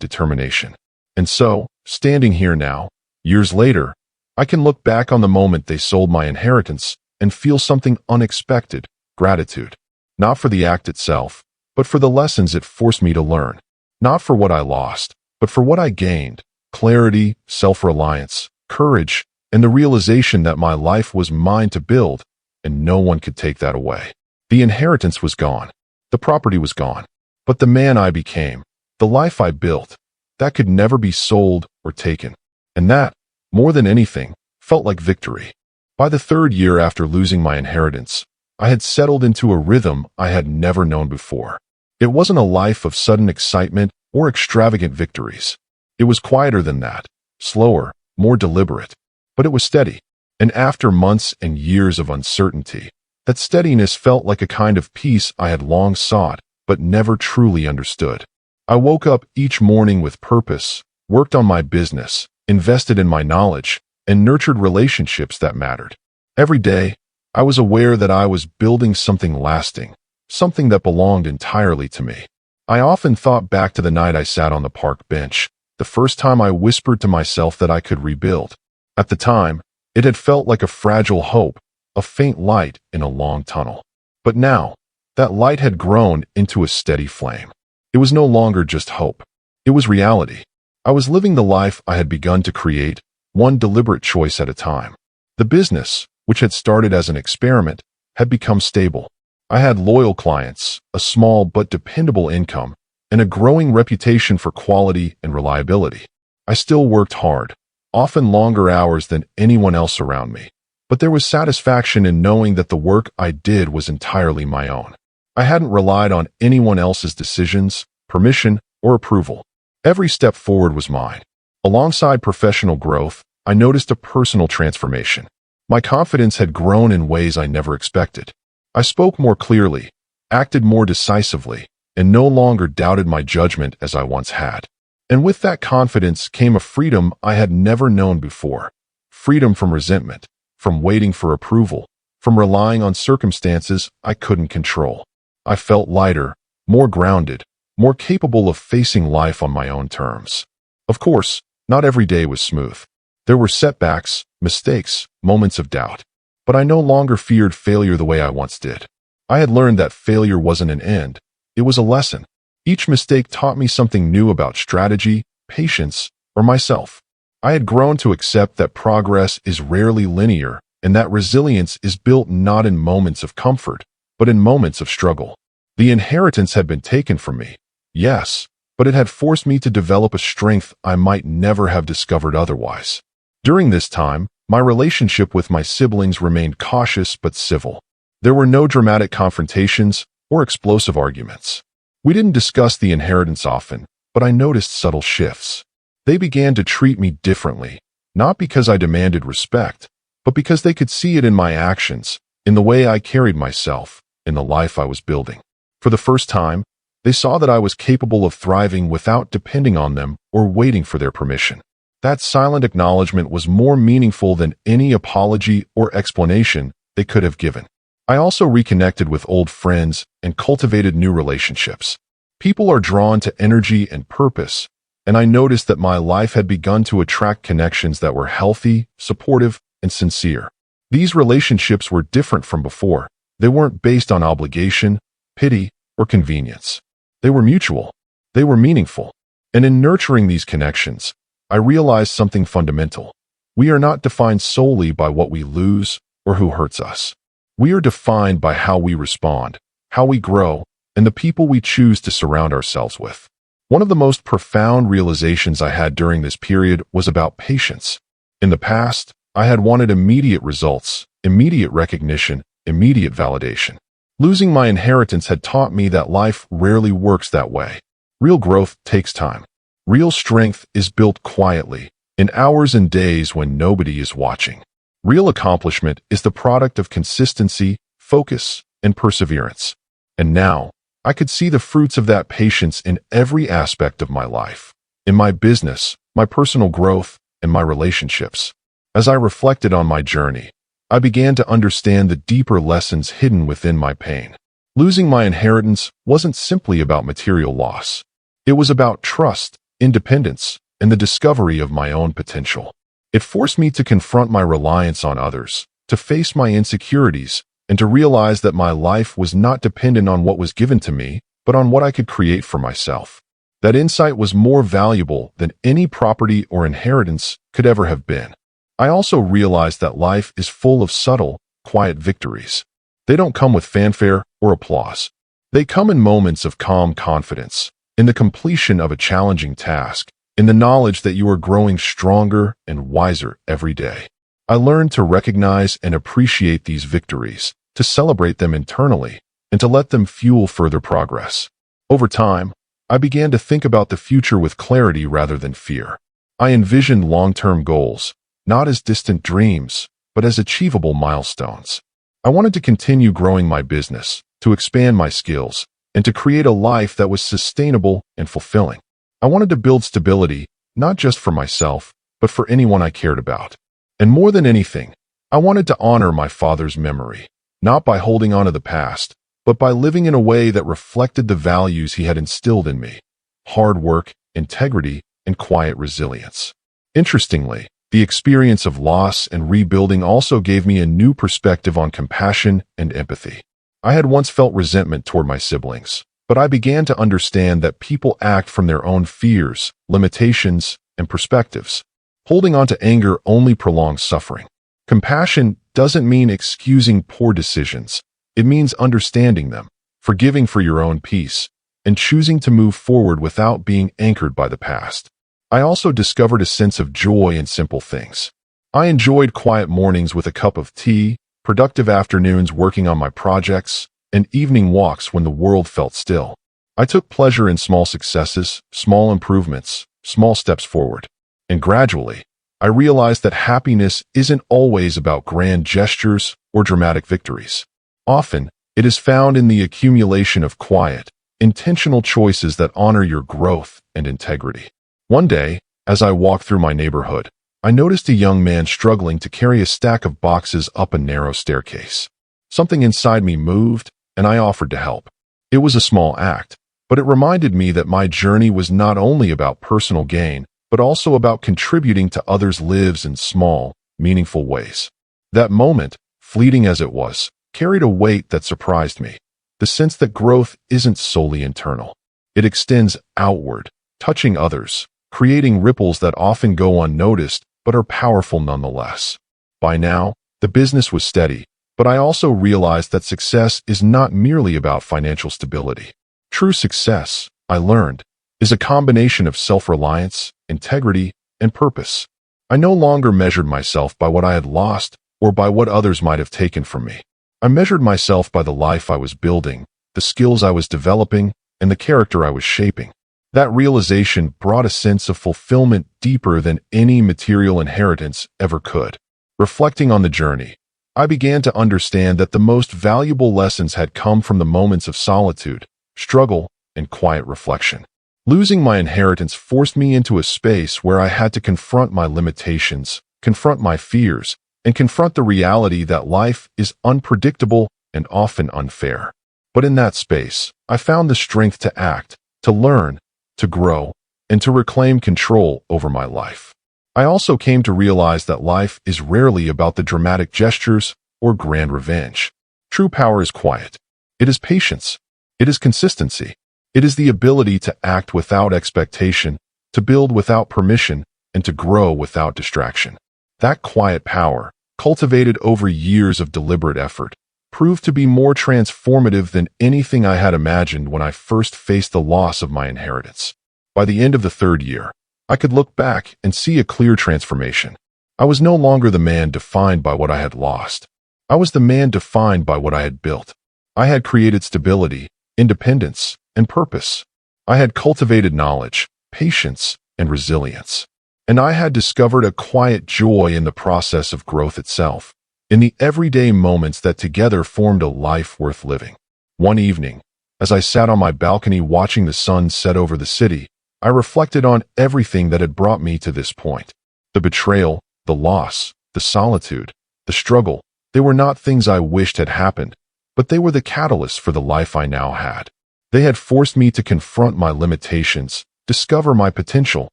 determination. And so, standing here now, years later, I can look back on the moment they sold my inheritance and feel something unexpected, gratitude. Not for the act itself, but for the lessons it forced me to learn. Not for what I lost, but for what I gained. Clarity, self-reliance, courage, and the realization that my life was mine to build, and no one could take that away. The inheritance was gone. The property was gone. But the man I became, the life I built, that could never be sold or taken. And that, more than anything, felt like victory. By the third year after losing my inheritance, I had settled into a rhythm I had never known before. It wasn't a life of sudden excitement or extravagant victories. It was quieter than that, slower, more deliberate. But it was steady. And after months and years of uncertainty, that steadiness felt like a kind of peace I had long sought, but never truly understood. I woke up each morning with purpose, worked on my business, invested in my knowledge, and nurtured relationships that mattered. Every day, I was aware that I was building something lasting, something that belonged entirely to me. I often thought back to the night I sat on the park bench, the first time I whispered to myself that I could rebuild. At the time, it had felt like a fragile hope, a faint light in a long tunnel. But now, that light had grown into a steady flame. It was no longer just hope. It was reality. I was living the life I had begun to create, one deliberate choice at a time. The business, which had started as an experiment, had become stable. I had loyal clients, a small but dependable income, and a growing reputation for quality and reliability. I still worked hard, often longer hours than anyone else around me, but there was satisfaction in knowing that the work I did was entirely my own. I hadn't relied on anyone else's decisions, permission, or approval. Every step forward was mine. Alongside professional growth, I noticed a personal transformation. My confidence had grown in ways I never expected. I spoke more clearly, acted more decisively, and no longer doubted my judgment as I once had. And with that confidence came a freedom I had never known before. Freedom from resentment, from waiting for approval, from relying on circumstances I couldn't control. I felt lighter, more grounded, more capable of facing life on my own terms. Of course, not every day was smooth. There were setbacks, mistakes, moments of doubt. But I no longer feared failure the way I once did. I had learned that failure wasn't an end. It was a lesson. Each mistake taught me something new about strategy, patience, or myself. I had grown to accept that progress is rarely linear and that resilience is built not in moments of comfort, but in moments of struggle. The inheritance had been taken from me, yes, but it had forced me to develop a strength I might never have discovered otherwise. During this time, my relationship with my siblings remained cautious but civil. There were no dramatic confrontations or explosive arguments. We didn't discuss the inheritance often, but I noticed subtle shifts. They began to treat me differently, not because I demanded respect, but because they could see it in my actions, in the way I carried myself, in the life I was building. For the first time, they saw that I was capable of thriving without depending on them or waiting for their permission. That silent acknowledgement was more meaningful than any apology or explanation they could have given. I also reconnected with old friends and cultivated new relationships. People are drawn to energy and purpose, and I noticed that my life had begun to attract connections that were healthy, supportive, and sincere. These relationships were different from before. They weren't based on obligation, pity, or convenience. They were mutual. They were meaningful. And in nurturing these connections, I realized something fundamental. We are not defined solely by what we lose or who hurts us. We are defined by how we respond, how we grow, and the people we choose to surround ourselves with. One of the most profound realizations I had during this period was about patience. In the past, I had wanted immediate results, immediate recognition, immediate validation. Losing my inheritance had taught me that life rarely works that way. Real growth takes time. Real strength is built quietly, in hours and days when nobody is watching. Real accomplishment is the product of consistency, focus, and perseverance. And now, I could see the fruits of that patience in every aspect of my life, in my business, my personal growth, and my relationships. As I reflected on my journey, I began to understand the deeper lessons hidden within my pain. Losing my inheritance wasn't simply about material loss. It was about trust, independence, and the discovery of my own potential. It forced me to confront my reliance on others, to face my insecurities, and to realize that my life was not dependent on what was given to me, but on what I could create for myself. That insight was more valuable than any property or inheritance could ever have been. I also realized that life is full of subtle, quiet victories. They don't come with fanfare or applause. They come in moments of calm confidence, in the completion of a challenging task, in the knowledge that you are growing stronger and wiser every day. I learned to recognize and appreciate these victories, to celebrate them internally, and to let them fuel further progress. Over time, I began to think about the future with clarity rather than fear. I envisioned long-term goals, not as distant dreams, but as achievable milestones. I wanted to continue growing my business, to expand my skills, and to create a life that was sustainable and fulfilling. I wanted to build stability, not just for myself, but for anyone I cared about. And more than anything, I wanted to honor my father's memory, not by holding on to the past, but by living in a way that reflected the values he had instilled in me: hard work, integrity, and quiet resilience. Interestingly, the experience of loss and rebuilding also gave me a new perspective on compassion and empathy. I had once felt resentment toward my siblings, but I began to understand that people act from their own fears, limitations, and perspectives. Holding on to anger only prolongs suffering. Compassion doesn't mean excusing poor decisions. It means understanding them, forgiving for your own peace, and choosing to move forward without being anchored by the past. I also discovered a sense of joy in simple things. I enjoyed quiet mornings with a cup of tea, productive afternoons working on my projects, and evening walks when the world felt still. I took pleasure in small successes, small improvements, small steps forward. And gradually, I realized that happiness isn't always about grand gestures or dramatic victories. Often, It is found in the accumulation of quiet, intentional choices that honor your growth and integrity. One day, as I walked through my neighborhood, I noticed a young man struggling to carry a stack of boxes up a narrow staircase. Something inside me moved, and I offered to help. It was a small act, but it reminded me that my journey was not only about personal gain, but also about contributing to others' lives in small, meaningful ways. That moment, fleeting as it was, carried a weight that surprised me. The sense that growth isn't solely internal. It extends outward, touching others, creating ripples that often go unnoticed but are powerful nonetheless. By now, the business was steady, but I also realized that success is not merely about financial stability. True success, I learned, is a combination of self-reliance, integrity, and purpose. I no longer measured myself by what I had lost or by what others might have taken from me. I measured myself by the life I was building, the skills I was developing, and the character I was shaping. That realization brought a sense of fulfillment deeper than any material inheritance ever could. Reflecting on the journey, I began to understand that the most valuable lessons had come from the moments of solitude, struggle, and quiet reflection. Losing my inheritance forced me into a space where I had to confront my limitations, confront my fears, and confront the reality that life is unpredictable and often unfair. But in that space, I found the strength to act, to learn, to grow, and to reclaim control over my life. I also came to realize that life is rarely about the dramatic gestures or grand revenge. True power is quiet. It is patience. It is consistency. It is the ability to act without expectation, to build without permission, and to grow without distraction. That quiet power, cultivated over years of deliberate effort, proved to be more transformative than anything I had imagined when I first faced the loss of my inheritance. By the end of the third year, I could look back and see a clear transformation. I was no longer the man defined by what I had lost. I was the man defined by what I had built. I had created stability, independence, and purpose. I had cultivated knowledge, patience, and resilience. And I had discovered a quiet joy in the process of growth itself, in the everyday moments that together formed a life worth living. One evening, as I sat on my balcony watching the sun set over the city, I reflected on everything that had brought me to this point. The betrayal, the loss, the solitude, the struggle, they were not things I wished had happened, but they were the catalyst for the life I now had. They had forced me to confront my limitations, discover my potential,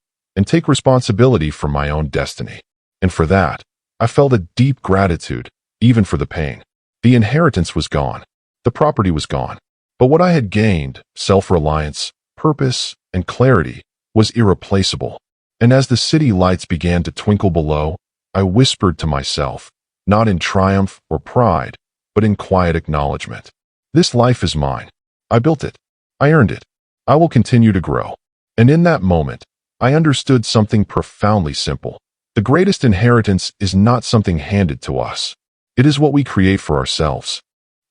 and take responsibility for my own destiny. And for that, I felt a deep gratitude, even for the pain. The inheritance was gone. The property was gone. But what I had gained, self-reliance, purpose, and clarity, was irreplaceable. And as the city lights began to twinkle below, I whispered to myself, not in triumph or pride, but in quiet acknowledgement. This life is mine. I built it. I earned it. I will continue to grow. And in that moment, I understood something profoundly simple. The greatest inheritance is not something handed to us. It is what we create for ourselves.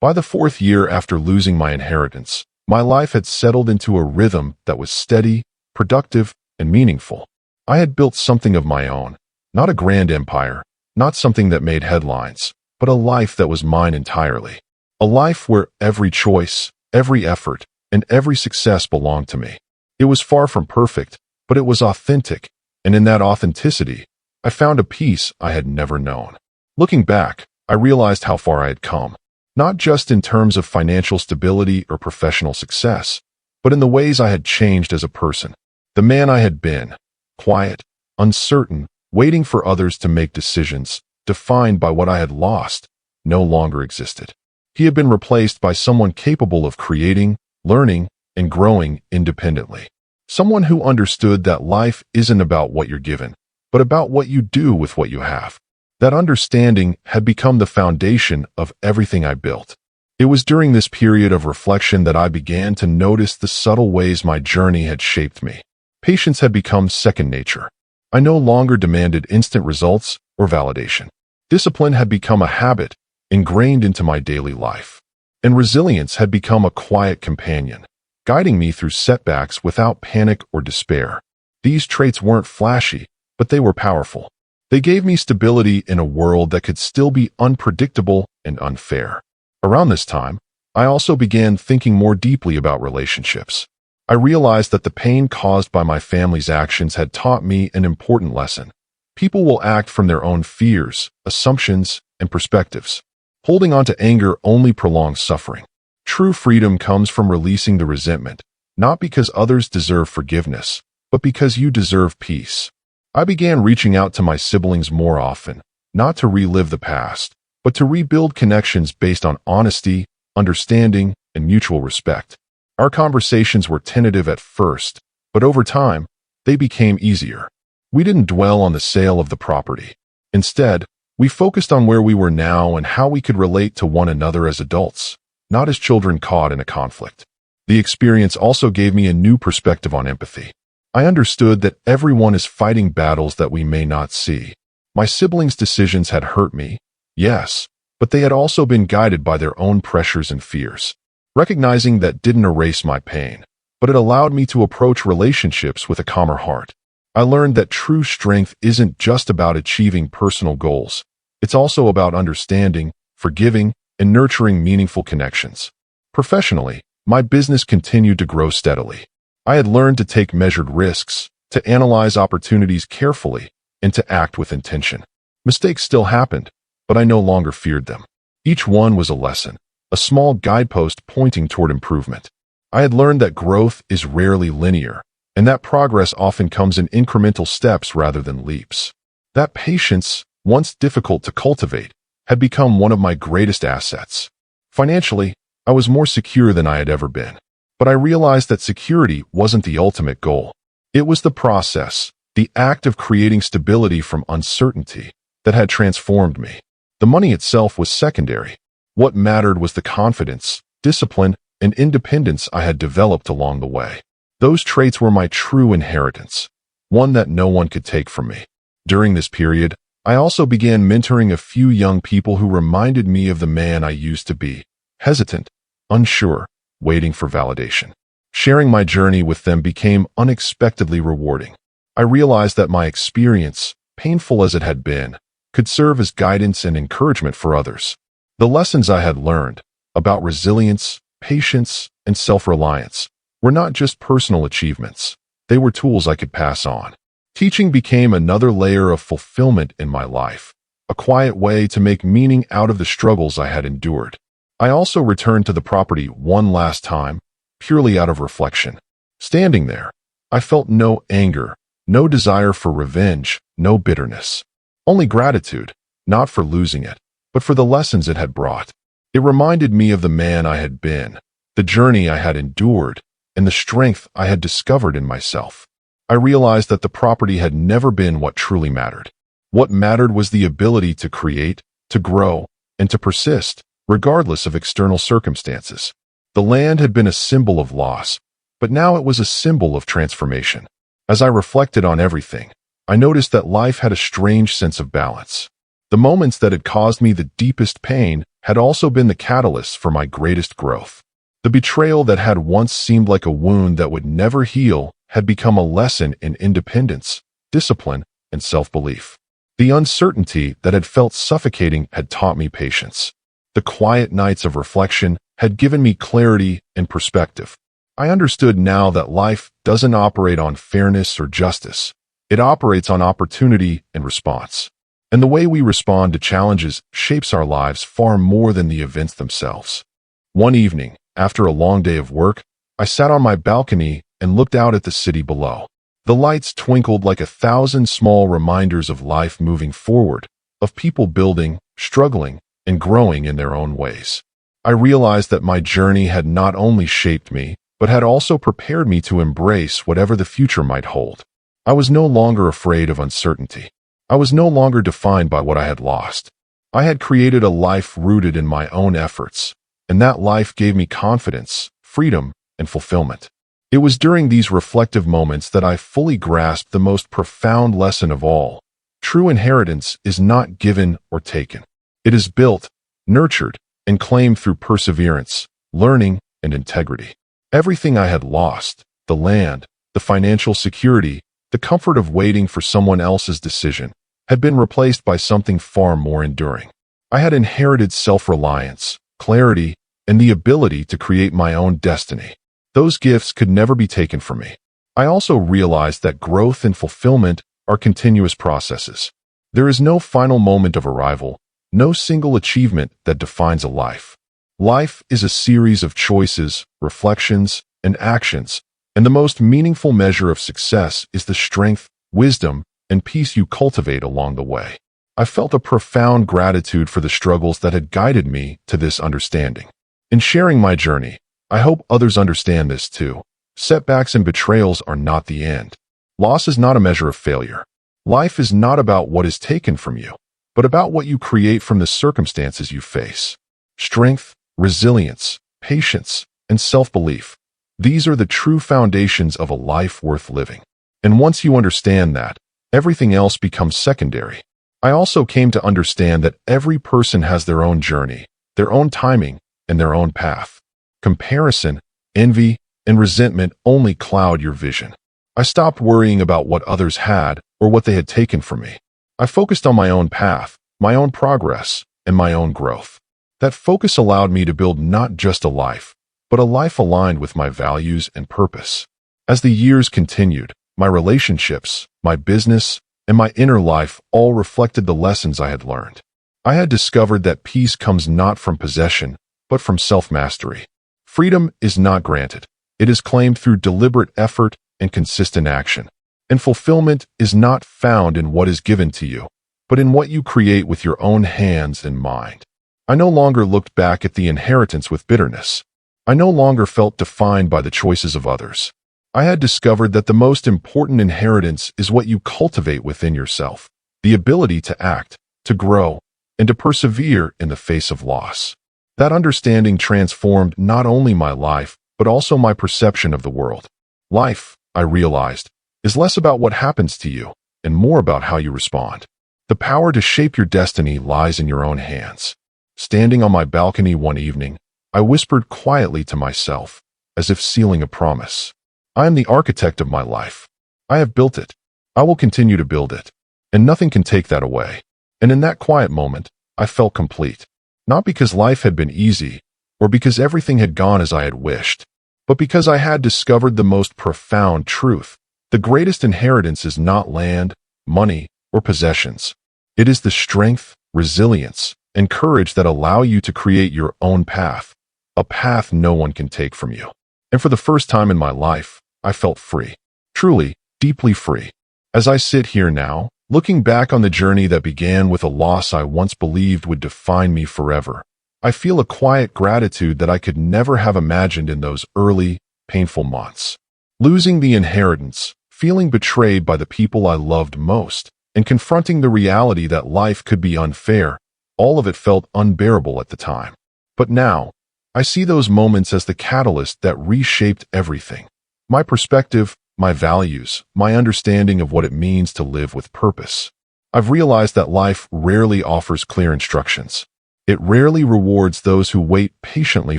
By the fourth year after losing my inheritance, my life had settled into a rhythm that was steady, productive, and meaningful. I had built something of my own, not a grand empire, not something that made headlines, but a life that was mine entirely. A life where every choice, every effort, and every success belonged to me. It was far from perfect, but it was authentic, and in that authenticity, I found a peace I had never known. Looking back, I realized how far I had come, not just in terms of financial stability or professional success, but in the ways I had changed as a person. The man I had been, quiet, uncertain, waiting for others to make decisions, defined by what I had lost, no longer existed. He had been replaced by someone capable of creating, learning, and growing independently. Someone who understood that life isn't about what you're given, but about what you do with what you have. That understanding had become the foundation of everything I built. It was during this period of reflection that I began to notice the subtle ways my journey had shaped me. Patience had become second nature. I no longer demanded instant results or validation. Discipline had become a habit ingrained into my daily life. And resilience had become a quiet companion, guiding me through setbacks without panic or despair. These traits weren't flashy, but they were powerful. They gave me stability in a world that could still be unpredictable and unfair. Around this time, I also began thinking more deeply about relationships. I realized that the pain caused by my family's actions had taught me an important lesson. People will act from their own fears, assumptions, and perspectives. Holding on to anger only prolongs suffering. True freedom comes from releasing the resentment, not because others deserve forgiveness, but because you deserve peace. I began reaching out to my siblings more often, not to relive the past, but to rebuild connections based on honesty, understanding, and mutual respect. Our conversations were tentative at first, but over time, they became easier. We didn't dwell on the sale of the property. Instead, we focused on where we were now and how we could relate to one another as adults, not as children caught in a conflict. The experience also gave me a new perspective on empathy. I understood that everyone is fighting battles that we may not see. My siblings' decisions had hurt me, yes, but they had also been guided by their own pressures and fears. Recognizing that didn't erase my pain, but it allowed me to approach relationships with a calmer heart. I learned that true strength isn't just about achieving personal goals. It's also about understanding, forgiving, and nurturing meaningful connections. Professionally, my business continued to grow steadily. I had learned to take measured risks, to analyze opportunities carefully, and to act with intention. Mistakes still happened, but I no longer feared them. Each one was a lesson, a small guidepost pointing toward improvement. I had learned that growth is rarely linear, and that progress often comes in incremental steps rather than leaps. That patience, once difficult to cultivate, had become one of my greatest assets. Financially, I was more secure than I had ever been. But I realized that security wasn't the ultimate goal. It was the process, the act of creating stability from uncertainty, that had transformed me. The money itself was secondary. What mattered was the confidence, discipline, and independence I had developed along the way. Those traits were my true inheritance, one that no one could take from me. During this period, I also began mentoring a few young people who reminded me of the man I used to be, hesitant, unsure, waiting for validation. Sharing my journey with them became unexpectedly rewarding. I realized that my experience, painful as it had been, could serve as guidance and encouragement for others. The lessons I had learned about resilience, patience, and self-reliance were not just personal achievements. They were tools I could pass on. Teaching became another layer of fulfillment in my life, a quiet way to make meaning out of the struggles I had endured. I also returned to the property one last time, purely out of reflection. Standing there, I felt no anger, no desire for revenge, no bitterness. Only gratitude, not for losing it, but for the lessons it had brought. It reminded me of the man I had been, the journey I had endured, and the strength I had discovered in myself. I realized that the property had never been what truly mattered. What mattered was the ability to create, to grow, and to persist, regardless of external circumstances. The land had been a symbol of loss, but now it was a symbol of transformation. As I reflected on everything, I noticed that life had a strange sense of balance. The moments that had caused me the deepest pain had also been the catalysts for my greatest growth. The betrayal that had once seemed like a wound that would never heal had become a lesson in independence, discipline, and self-belief. The uncertainty that had felt suffocating had taught me patience. The quiet nights of reflection had given me clarity and perspective. I understood now that life doesn't operate on fairness or justice. It operates on opportunity and response. And the way we respond to challenges shapes our lives far more than the events themselves. One evening, after a long day of work, I sat on my balcony and looked out at the city below. The lights twinkled like 1,000 small reminders of life moving forward, of people building, struggling, and growing in their own ways. I realized that my journey had not only shaped me, but had also prepared me to embrace whatever the future might hold. I was no longer afraid of uncertainty. I was no longer defined by what I had lost. I had created a life rooted in my own efforts, and that life gave me confidence, freedom, and fulfillment. It was during these reflective moments that I fully grasped the most profound lesson of all. True inheritance is not given or taken. It is built, nurtured, and claimed through perseverance, learning, and integrity. Everything I had lost, the land, the financial security, the comfort of waiting for someone else's decision, had been replaced by something far more enduring. I had inherited self-reliance, clarity, and the ability to create my own destiny. Those gifts could never be taken from me. I also realized that growth and fulfillment are continuous processes. There is no final moment of arrival, no single achievement that defines a life. Life is a series of choices, reflections, and actions, and the most meaningful measure of success is the strength, wisdom, and peace you cultivate along the way. I felt a profound gratitude for the struggles that had guided me to this understanding. In sharing my journey, I hope others understand this too. Setbacks and betrayals are not the end. Loss is not a measure of failure. Life is not about what is taken from you, but about what you create from the circumstances you face. Strength, resilience, patience, and self-belief. These are the true foundations of a life worth living. And once you understand that, everything else becomes secondary. I also came to understand that every person has their own journey, their own timing, and their own path. Comparison, envy, and resentment only cloud your vision. I stopped worrying about what others had or what they had taken from me. I focused on my own path, my own progress, and my own growth. That focus allowed me to build not just a life, but a life aligned with my values and purpose. As the years continued, my relationships, my business, and my inner life all reflected the lessons I had learned. I had discovered that peace comes not from possession, but from self-mastery. Freedom is not granted. It is claimed through deliberate effort and consistent action. And fulfillment is not found in what is given to you, but in what you create with your own hands and mind. I no longer looked back at the inheritance with bitterness. I no longer felt defined by the choices of others. I had discovered that the most important inheritance is what you cultivate within yourself, the ability to act, to grow, and to persevere in the face of loss. That understanding transformed not only my life, but also my perception of the world. Life, I realized, is less about what happens to you and more about how you respond. The power to shape your destiny lies in your own hands. Standing on my balcony one evening, I whispered quietly to myself, as if sealing a promise. I am the architect of my life. I have built it. I will continue to build it. And nothing can take that away. And in that quiet moment, I felt complete. Not because life had been easy, or because everything had gone as I had wished, but because I had discovered the most profound truth. The greatest inheritance is not land, money, or possessions. It is the strength, resilience, and courage that allow you to create your own path, a path no one can take from you. And for the first time in my life, I felt free. Truly, deeply free. As I sit here now, looking back on the journey that began with a loss I once believed would define me forever, I feel a quiet gratitude that I could never have imagined in those early, painful months. Losing the inheritance, feeling betrayed by the people I loved most, and confronting the reality that life could be unfair, all of it felt unbearable at the time. But now, I see those moments as the catalyst that reshaped everything. My perspective, my values, my understanding of what it means to live with purpose. I've realized that life rarely offers clear instructions. It rarely rewards those who wait patiently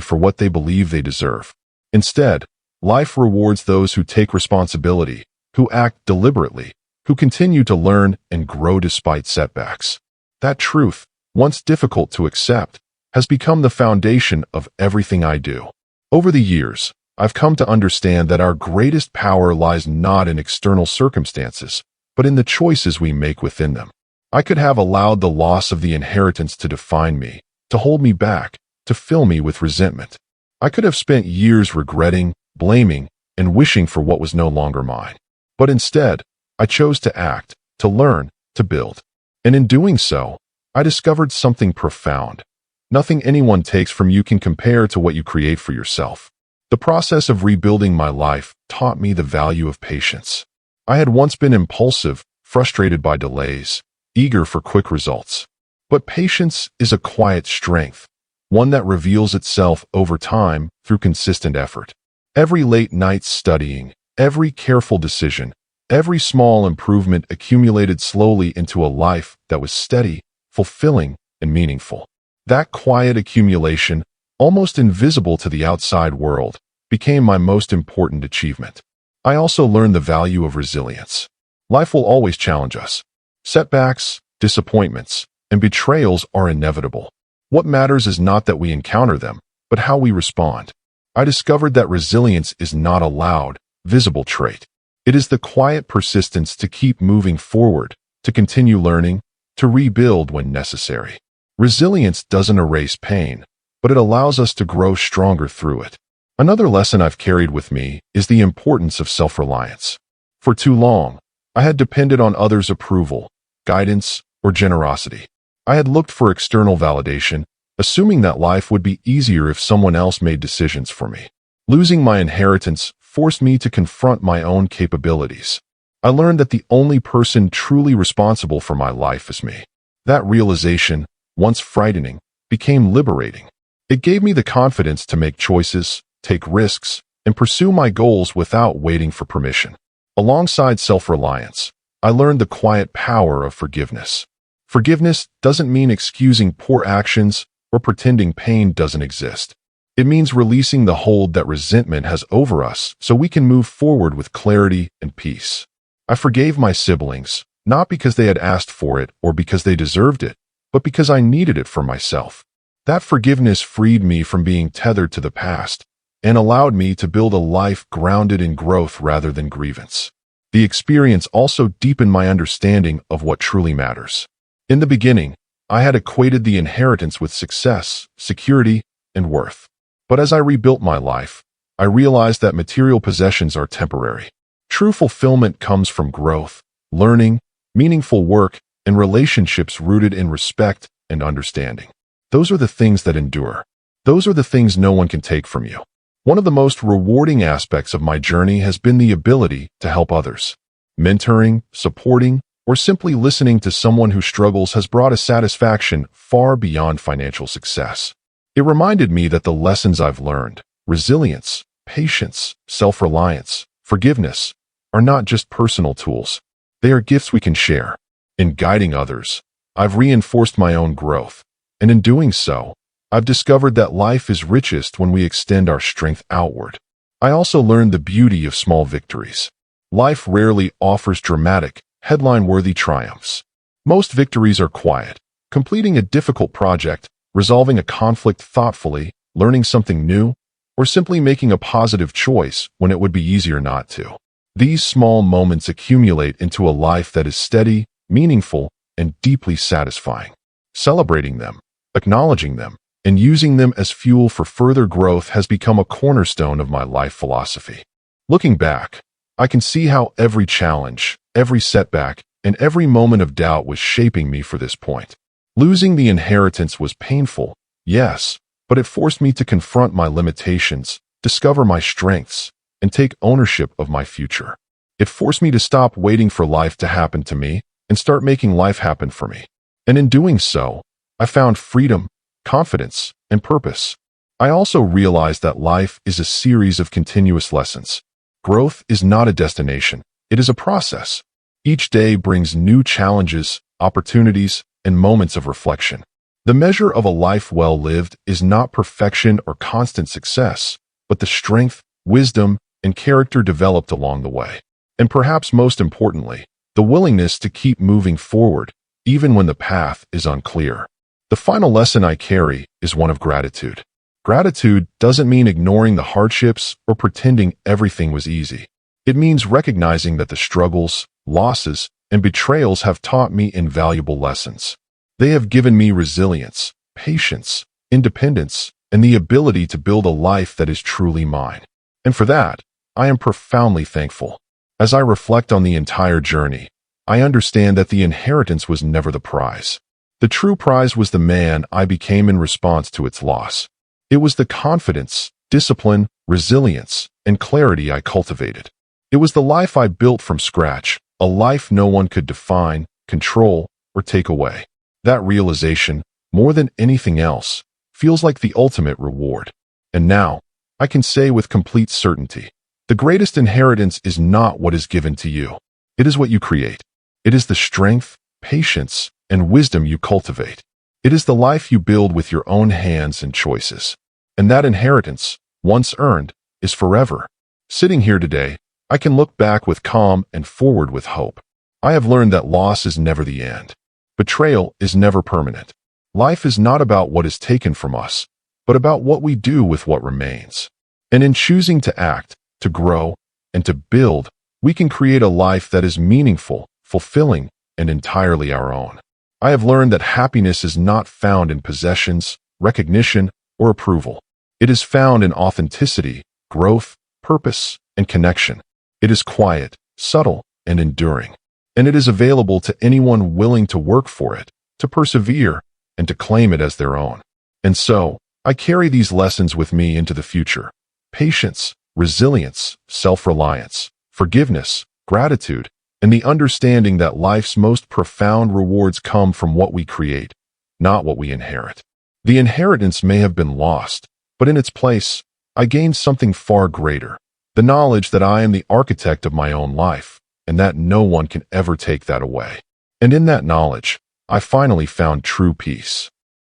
for what they believe they deserve. Instead, life rewards those who take responsibility, who act deliberately, who continue to learn and grow despite setbacks. That truth, once difficult to accept, has become the foundation of everything I do. Over the years, I've come to understand that our greatest power lies not in external circumstances, but in the choices we make within them. I could have allowed the loss of the inheritance to define me, to hold me back, to fill me with resentment. I could have spent years regretting, blaming, and wishing for what was no longer mine. But instead, I chose to act, to learn, to build. And in doing so, I discovered something profound. Nothing anyone takes from you can compare to what you create for yourself. The process of rebuilding my life taught me the value of patience. I had once been impulsive, frustrated by delays, eager for quick results. But patience is a quiet strength, one that reveals itself over time through consistent effort. Every late night studying, every careful decision, every small improvement accumulated slowly into a life that was steady, fulfilling, and meaningful. That quiet accumulation, almost invisible to the outside world, became my most important achievement. I also learned the value of resilience. Life will always challenge us. Setbacks, disappointments, and betrayals are inevitable. What matters is not that we encounter them, but how we respond. I discovered that resilience is not a loud, visible trait. It is the quiet persistence to keep moving forward, to continue learning, to rebuild when necessary. Resilience doesn't erase pain, but it allows us to grow stronger through it. Another lesson I've carried with me is the importance of self-reliance. For too long, I had depended on others' approval, guidance, or generosity. I had looked for external validation, assuming that life would be easier if someone else made decisions for me. Losing my inheritance forced me to confront my own capabilities. I learned that the only person truly responsible for my life is me. That realization, once frightening, became liberating. It gave me the confidence to make choices, take risks, and pursue my goals without waiting for permission. Alongside self-reliance, I learned the quiet power of forgiveness. Forgiveness doesn't mean excusing poor actions or pretending pain doesn't exist. It means releasing the hold that resentment has over us so we can move forward with clarity and peace. I forgave my siblings, not because they had asked for it or because they deserved it, but because I needed it for myself. That forgiveness freed me from being tethered to the past and allowed me to build a life grounded in growth rather than grievance. The experience also deepened my understanding of what truly matters. In the beginning, I had equated the inheritance with success, security, and worth. But as I rebuilt my life, I realized that material possessions are temporary. True fulfillment comes from growth, learning, meaningful work, and relationships rooted in respect and understanding. Those are the things that endure. Those are the things no one can take from you. One of the most rewarding aspects of my journey has been the ability to help others. Mentoring, supporting, or simply listening to someone who struggles has brought a satisfaction far beyond financial success. It reminded me that the lessons I've learned, resilience, patience, self-reliance, forgiveness, are not just personal tools. They are gifts we can share. In guiding others, I've reinforced my own growth, and in doing so, I've discovered that life is richest when we extend our strength outward. I also learned the beauty of small victories. Life rarely offers dramatic, headline-worthy triumphs. Most victories are quiet, completing a difficult project, resolving a conflict thoughtfully, learning something new, or simply making a positive choice when it would be easier not to. These small moments accumulate into a life that is steady, meaningful, and deeply satisfying. Celebrating them, acknowledging them, and using them as fuel for further growth has become a cornerstone of my life philosophy. Looking back, I can see how every challenge, every setback, and every moment of doubt was shaping me for this point. Losing the inheritance was painful, yes, but it forced me to confront my limitations, discover my strengths, and take ownership of my future. It forced me to stop waiting for life to happen to me and start making life happen for me. And in doing so, I found freedom, confidence, and purpose. I also realized that life is a series of continuous lessons. Growth is not a destination, it is a process. Each day brings new challenges, opportunities, and moments of reflection. The measure of a life well lived is not perfection or constant success, but the strength, wisdom, and character developed along the way. And perhaps most importantly, the willingness to keep moving forward, even when the path is unclear. The final lesson I carry is one of gratitude. Gratitude doesn't mean ignoring the hardships or pretending everything was easy. It means recognizing that the struggles, losses, and betrayals have taught me invaluable lessons. They have given me resilience, patience, independence, and the ability to build a life that is truly mine. And for that, I am profoundly thankful. As I reflect on the entire journey, I understand that the inheritance was never the prize. The true prize was the man I became in response to its loss. It was the confidence, discipline, resilience, and clarity I cultivated. It was the life I built from scratch, a life no one could define, control, or take away. That realization, more than anything else, feels like the ultimate reward. And now, I can say with complete certainty, the greatest inheritance is not what is given to you. It is what you create. It is the strength, patience, and wisdom you cultivate. It is the life you build with your own hands and choices. And that inheritance, once earned, is forever. Sitting here today, I can look back with calm and forward with hope. I have learned that loss is never the end. Betrayal is never permanent. Life is not about what is taken from us, but about what we do with what remains. And in choosing to act, to grow, and to build, we can create a life that is meaningful, fulfilling, and entirely our own. I have learned that happiness is not found in possessions, recognition, or approval. It is found in authenticity, growth, purpose, and connection. It is quiet, subtle, and enduring. And it is available to anyone willing to work for it, to persevere, and to claim it as their own. And so, I carry these lessons with me into the future. Patience, resilience, self-reliance, forgiveness, gratitude, and the understanding that life's most profound rewards come from what we create, not what we inherit. The inheritance may have been lost, but in its place, I gained something far greater, the knowledge that I am the architect of my own life, and that no one can ever take that away. And in that knowledge, I finally found true peace.